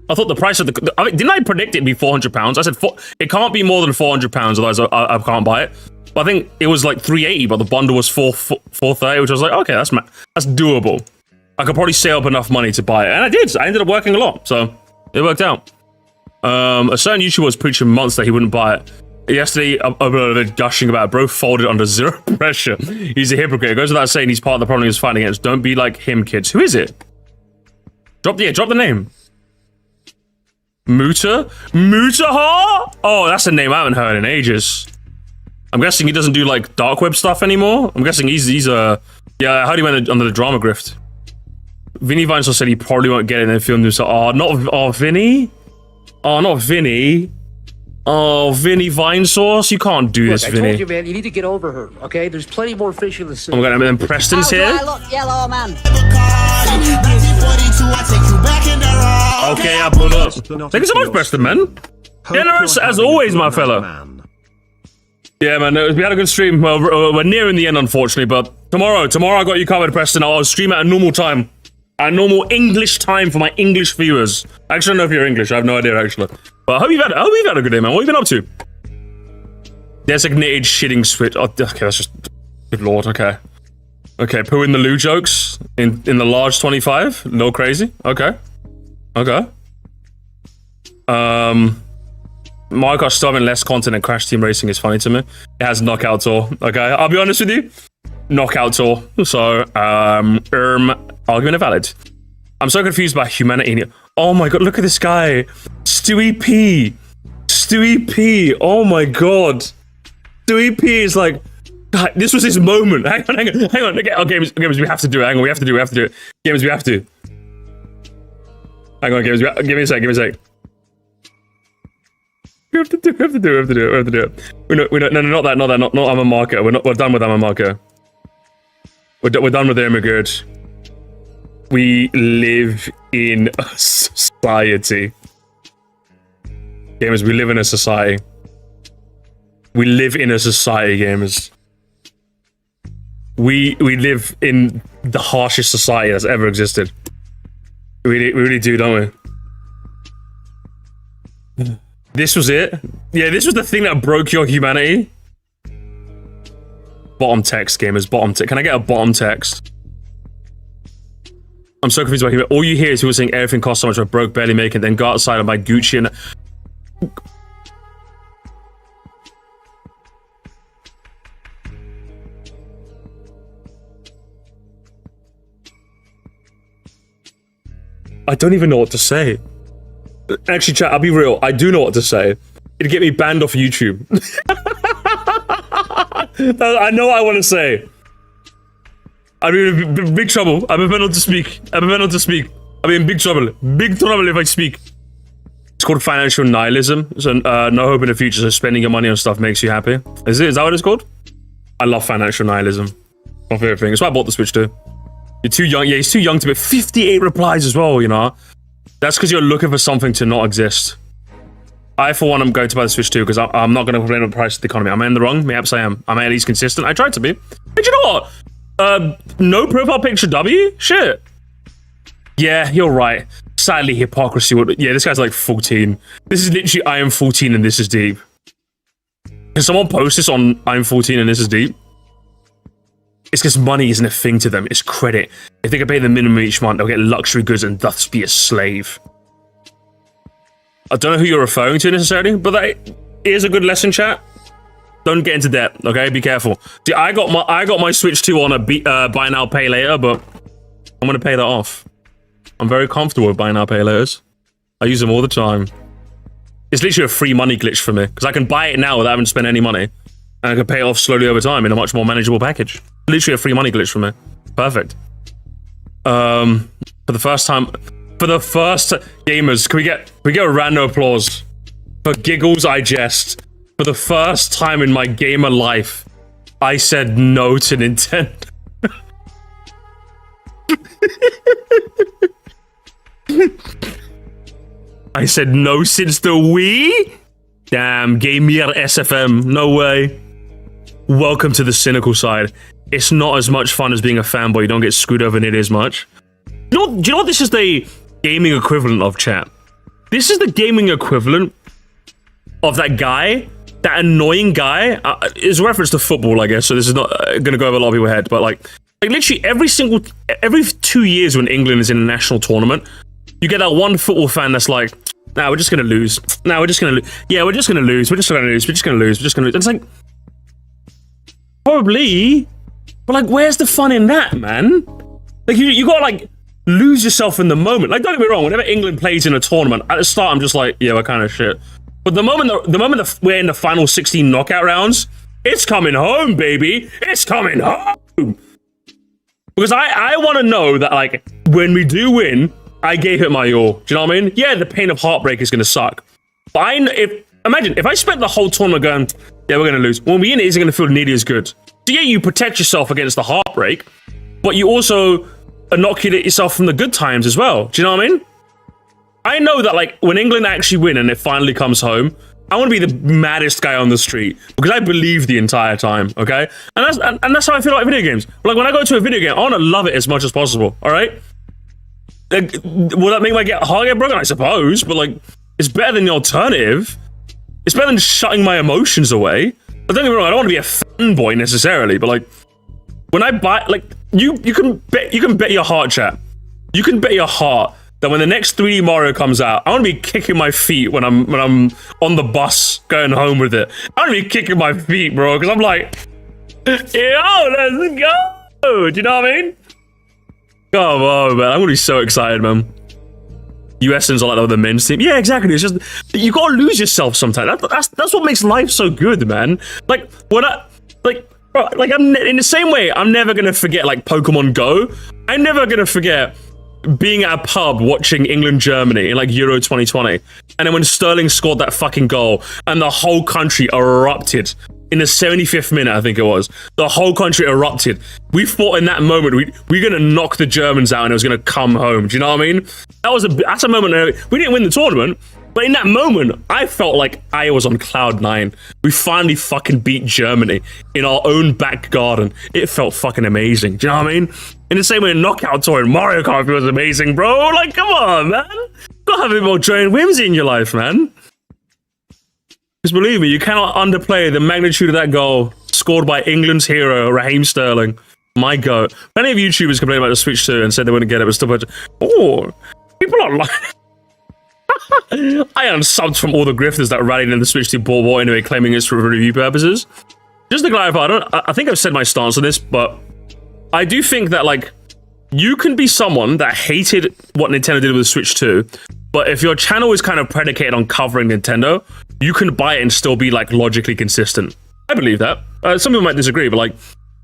I thought the price of the... didn't I predict it'd be £400? I said it can't be more than £400, otherwise I can't buy it. But I think it was like $380, but the bundle was $430, which I was like, okay, that's doable. I could probably save up enough money to buy it, and I did. I ended up working a lot, so it worked out. A certain YouTuber was preaching months that he wouldn't buy it. Yesterday, gushing about it, bro folded under zero pressure. He's a hypocrite. It goes without saying he's part of the problem he was fighting against. Don't be like him, kids. Who is it? Drop the name. Mutaha? Oh, that's a name I haven't heard in ages. I'm guessing he doesn't do like dark web stuff anymore. I'm guessing he's yeah, I heard he went under the drama grift. Vinny Vinesauce said he probably won't get it and then filmed himself. Vinny? Oh, not Vinny. Oh, Vinny Vinesauce, you can't do this, Vinny. I told you, man, you need to get over her, okay? There's plenty more fish in the sea. Oh my god, and then Preston's here. I look yellow, man. party. 1942, I take you back in the raw. Okay, I pull up. Thank you so much, Preston, man. Generous as always, my fella. Yeah, man, we had a good stream. Well, we're nearing the end, unfortunately, but tomorrow I got you covered, Preston. I'll stream at a normal time. A normal English time for my English viewers. Actually, I don't know if you're English. I have no idea, actually. But I hope you've had a good day, man. What have you been up to? Designated shitting switch. Oh, okay, that's just... Good lord, okay. Okay, poo in the loo jokes in the large 25. No crazy. Okay. Okay. Mario Kart starving less content and Crash Team Racing is funny to me. It has Knockout Tour. Okay, I'll be honest with you. Knockout Tour. So, argument invalid. I'm so confused by humanity. Oh my god, look at this guy. Stewie P. Stewie P. Oh my god. Stewie P is like... God, this was his moment. Hang on. Okay, oh, games, we have to do it. Hang on, we have to do it. Games, we have to. Hang on, games, give me a sec. We have to do it. No, not that. Not I'm a marker. We're done with I'm a marker. We're done with immigrant. We live in a society. Gamers, we live in a society. We live in a society, gamers. We live in the harshest society that's ever existed. We really do, don't we? This was it? Yeah, this was the thing that broke your humanity. Bottom text, gamers. Bottom text. Can I get a bottom text? I'm so confused about human. All you hear is people saying everything costs so much, I broke, barely making it, then go outside and buy Gucci and... I don't even know what to say. Actually, chat, I'll be real. I do know what to say. It'd get me banned off YouTube. I know what I want to say. I'm in big trouble. I'm a to speak. I'm in big trouble. Big trouble if I speak. It's called financial nihilism. So no hope in the future, so spending your money on stuff makes you happy. Is that what it's called? I love financial nihilism. My favorite thing. That's why I bought the Switch too. You're too young. Yeah, he's too young to be. 58 replies as well, you know? That's because you're looking for something to not exist. I, for one, am going to buy the Switch 2 because I'm not going to complain about the price of the economy. Am I in the wrong? Perhaps I am. Am I at least consistent? I tried to be. But you know what? No profile picture W? Shit. Yeah, you're right. Sadly, hypocrisy would... Yeah, this guy's like 14. This is literally I am 14 and this is deep. Can someone post this on I'm 14 and this is deep? It's because money isn't a thing to them. It's credit. If they can pay the minimum each month, they'll get luxury goods and thus be a slave. I don't know who you're referring to necessarily, but that is a good lesson, chat. Don't get into debt, okay? Be careful. See, I got my Switch 2 on a buy now, pay later, but I'm gonna pay that off. I'm very comfortable with buy now, pay laters. I use them all the time. It's literally a free money glitch for me because I can buy it now without having to spend any money, and I can pay it off slowly over time in a much more manageable package. Literally a free money glitch for me. Perfect. For the first gamers, can we get a random applause for giggles? I jest. For the first time in my gamer life, I said no to Nintendo. I said no since the Wii? Damn, Gamer SFM. No way. Welcome to the cynical side. It's not as much fun as being a fanboy. You don't get screwed over nearly as much. Do you know what this is the gaming equivalent of, chat? This is the gaming equivalent of that guy, that annoying guy. It's a reference to football, I guess, so this is not going to go over a lot of people's head, but like literally every 2 years when England is in a national tournament, you get that one football fan that's like, nah, we're just going to lose. Nah, we're just going to lose. Yeah, we're just going to lose. We're just going to lose. We're just going to lose. We're just going to lose. And it's like, probably, but like, where's the fun in that, man? Like, you gotta like lose yourself in the moment. Like, don't get me wrong, whenever England plays in a tournament, at the start I'm just like, yeah, we're kind of shit. But the moment we're in the final 16 knockout rounds, it's coming home, baby. It's coming home. Because I want to know that, like, when we do win, I gave it my all. Do you know what I mean? Yeah, the pain of heartbreak is gonna suck. But imagine if I spent the whole tournament going, yeah, we're gonna lose. When we win, it isn't gonna feel nearly as good. So yeah, you protect yourself against the heartbreak, but you also inoculate yourself from the good times as well. Do you know what I mean? I know that like when England actually win and it finally comes home, I want to be the maddest guy on the street because I believe the entire time, okay? And that's how I feel about video games. Like when I go to a video game, I want to love it as much as possible, all right? Like, will that make my heart get broken? I suppose, but like, it's better than the alternative. It's better than shutting my emotions away. But don't get me wrong, I don't want to be a fanboy necessarily, but like, when I buy, like, you can bet your heart, chat. You can bet your heart that when the next 3D Mario comes out, I want to be kicking my feet when I'm on the bus going home with it. I want to be kicking my feet, bro, because I'm like, yo, let's go. Do you know what I mean? Come on, man. I'm gonna be so excited, man. USN's are like the men's team. Yeah, exactly. It's just you gotta lose yourself sometimes. That's what makes life so good, man. Like when I'm in the same way. I'm never gonna forget like Pokemon Go. I'm never gonna forget being at a pub watching England-Germany in like Euro 2020, and then when Sterling scored that fucking goal and the whole country erupted in the 75th minute, I think it was. The whole country erupted. We thought in that moment we're gonna knock the Germans out and it was gonna come home. Do you know what I mean? That's a moment. We didn't win the tournament, but in that moment, I felt like I was on cloud 9. We finally fucking beat Germany in our own back garden. It felt fucking amazing. Do you know what I mean? In the same way, Knockout Tour and Mario Kart was amazing, bro. Like, come on, man. You gotta have a bit more joy and whimsy in your life, man. Because believe me, you cannot underplay the magnitude of that goal scored by England's hero, Raheem Sterling. My goat. Many of YouTubers complained about the Switch 2 and said they wouldn't get it, but still, people are like... I unsubbed from all the grifters that rallied in the Switch 2 ball anyway, claiming it's for review purposes. Just to clarify, I think I've said my stance on this, but I do think that, like, you can be someone that hated what Nintendo did with the Switch 2, but if your channel is kind of predicated on covering Nintendo, you can buy it and still be like logically consistent. I believe that. Some people might disagree, but like,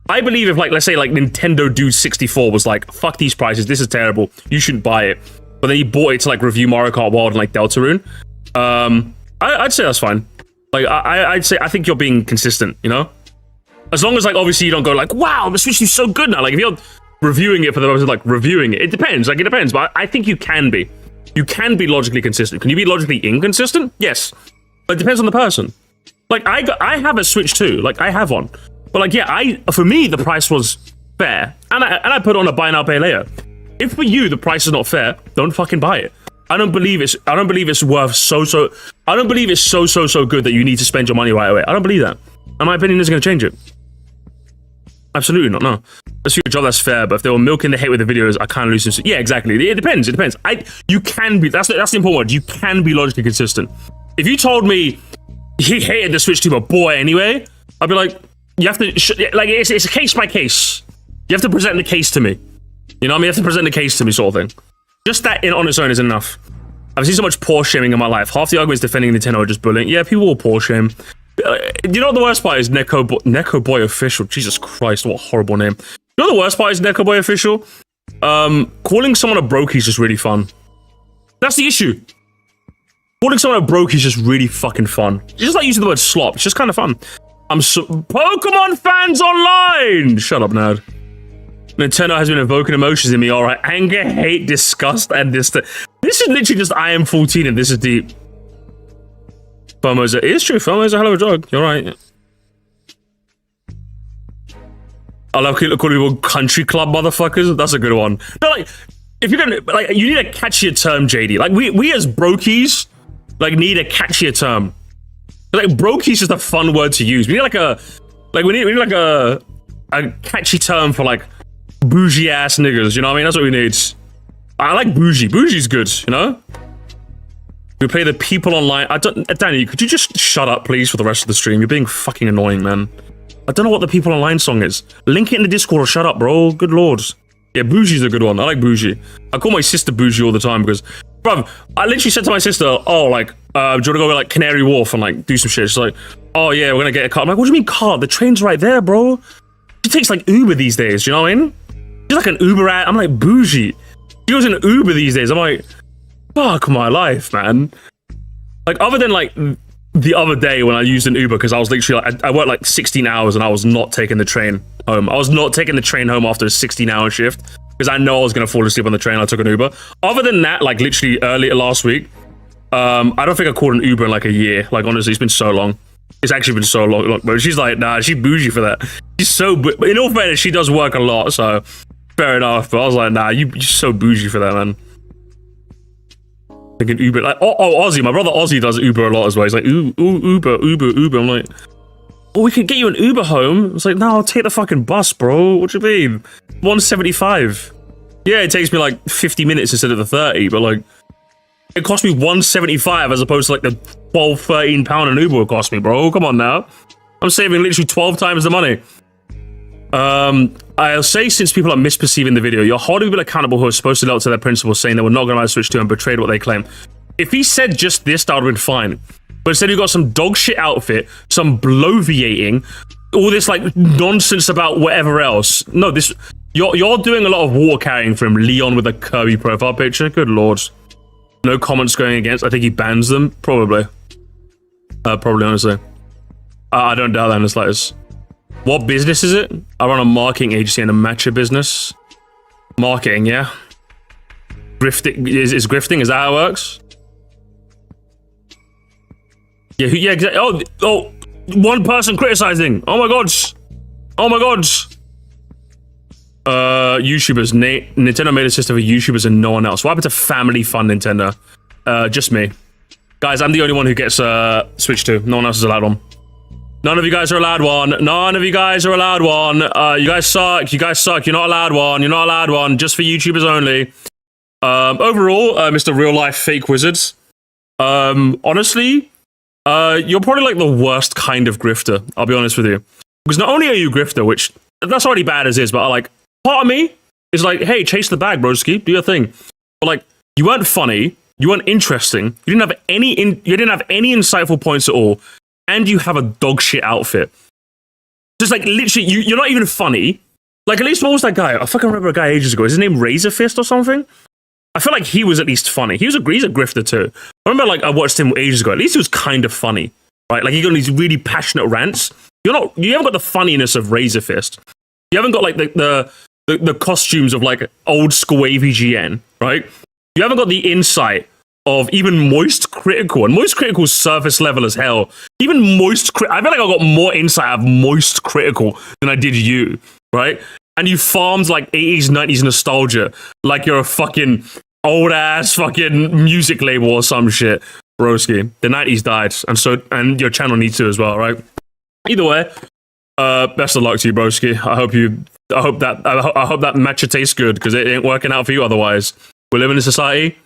I believe if like, let's say like Nintendo Dude 64 was like, fuck these prices, this is terrible, you shouldn't buy it. But then you bought it to like review Mario Kart World and like Deltarune. I'd say that's fine. Like, I'd say, I think you're being consistent, you know? As long as like, obviously you don't go like, wow, the Switch is so good now. Like if you're reviewing it for the purpose of like reviewing it, it depends, like it depends, but I think you can be. You can be logically consistent. Can you be logically inconsistent? Yes. But it depends on the person. Like, I have a Switch 2. Like, I have one. But, like, yeah, for me, the price was fair. And I put on a buy now, pay later. If for you, the price is not fair, don't fucking buy it. I don't believe it's worth I don't believe it's so good that you need to spend your money right away. I don't believe that. And my opinion isn't going to change it. Absolutely not, no. Let's do a job that's fair, but if they were milking the hate with the videos, I kind of lose this. Yeah, exactly. It depends. You can be, that's the important word. You can be logically consistent. If you told me he hated the Switch 2, but boy, anyway, I'd be like, you have to, like, it's a case by case. You have to present the case to me. You know what I mean? You have to present the case to me, sort of thing. Just that on its own is enough. I've seen so much poor shaming in my life. Half the arguments defending Nintendo are just bullying. Yeah, people will poor shame. You know what the worst part is? Neko Boy Official. Jesus Christ, what a horrible name. You know the worst part is Neko Boy Official? Calling someone a brokey is just really fun. That's the issue. Calling someone a brokey is just really fucking fun. It's just like using the word slop. It's just kind of fun. Pokemon fans online! Shut up, nerd. Nintendo has been evoking emotions in me, alright. Anger, hate, disgust, and this is literally just I am 14 and this is deep. It is true, FOMO's a hell of a drug. You're right. I love calling people country club motherfuckers. That's a good one. No, like, if you're gonna, like, you need a catchier term, JD. Like, we as brokies, like, need a catchier term. Like, brokey is just a fun word to use. We need we need a catchy term for like bougie ass niggas. You know what I mean? That's what we need. I like bougie. Bougie's good. You know. We play the people online. Danny, could you just shut up, please, for the rest of the stream? You're being fucking annoying, man. I don't know what the people online song is. Link it in the Discord or shut up, bro. Good lord. Yeah, bougie's a good one. I like bougie. I call my sister bougie all the time because, bruv, I literally said to my sister, oh, like, do you want to go to like Canary Wharf and like do some shit? She's like, oh yeah, we're gonna get a car. I'm like, what do you mean car? The train's right there, bro. She takes like Uber these days, you know what I mean? She's like an Uber ad. I'm like, bougie. She goes in an Uber these days. I'm like, fuck my life, man. Like, other than like the other day when I used an Uber because I was literally like, I worked like 16 hours and I was not taking the train home. I was not taking the train home after a 16-hour shift. because I know I was gonna fall asleep on the train. I took an Uber. Other than that, like literally earlier last week, I don't think I called an Uber in like a year. Like honestly, it's been so long. It's actually been so long. Look, but she's like, nah, she's bougie for that. She's so. But in all fairness, she does work a lot, so fair enough. But I was like, nah, you're so bougie for that, man. Like an Uber, like Ozzy, my brother Ozzy does Uber a lot as well. He's like, Uber. I'm like, oh, we could get you an Uber home. It's like, no, I'll take the fucking bus, bro. What do you mean? 175. Yeah, it takes me like 50 minutes instead of the 30, but like, it cost me 175 as opposed to like the 12, 13 pound an Uber would cost me, bro. Come on now. I'm saving literally 12 times the money. I'll say, since people are misperceiving the video, you're holding people accountable who are supposed to live up to their principles, saying they were not going to buy Switch 2 and betrayed what they claim. If he said just this, that would have been fine. But instead, you got some dog shit outfit, some bloviating, all this like nonsense about whatever else. No, this you're doing a lot of water carrying for him. Leon with a curvy profile picture. Good lord. No comments going against. I think he bans them. Probably. Probably, honestly. I don't doubt that in the slightest. What business is it? I run a marketing agency and a matcha business. Marketing, yeah. Grifting is grifting. Is that how it works? Yeah, yeah, exactly. Oh, one person criticizing. Oh my god. Oh my god. YouTubers. Nintendo made a system for YouTubers and no one else. What happened to family fun, Nintendo? Just me. Guys, I'm the only one who gets Switch 2. No one else is allowed one. None of you guys are allowed one. None of you guys are allowed one. You guys suck. You guys suck. You're not allowed one. You're not allowed one. Just for YouTubers only. Overall, Mr. Real Life Fake Wizards. Honestly, you're probably like the worst kind of grifter. I'll be honest with you. Because not only are you a grifter, which that's already bad as is, but like part of me is like, hey, chase the bag, broski. Do your thing. But like, you weren't funny. You weren't interesting. You didn't have any insightful points at all. And you have a dog shit outfit. Just like literally, you're not even funny. Like, at least what was that guy? I fucking remember a guy ages ago. Is his name Razor Fist or something? I feel like he was at least funny. He's a grifter too. I remember like I watched him ages ago. At least he was kind of funny, right? Like he got these really passionate rants. You haven't got the funniness of Razor Fist. You haven't got like the costumes of like old school AVGN, right? You haven't got the insight of even Moist Critical, and Moist Critical's surface level as hell. Even Moist Critical, I feel like I got more insight out of Moist Critical than I did you, right? And you farmed like 80s, 90s nostalgia like you're a fucking old ass fucking music label or some shit, broski. The 90s died, and your channel needs to as well, right? Either way, best of luck to you, broski. I hope that matcha tastes good, because it ain't working out for you otherwise. We live in a society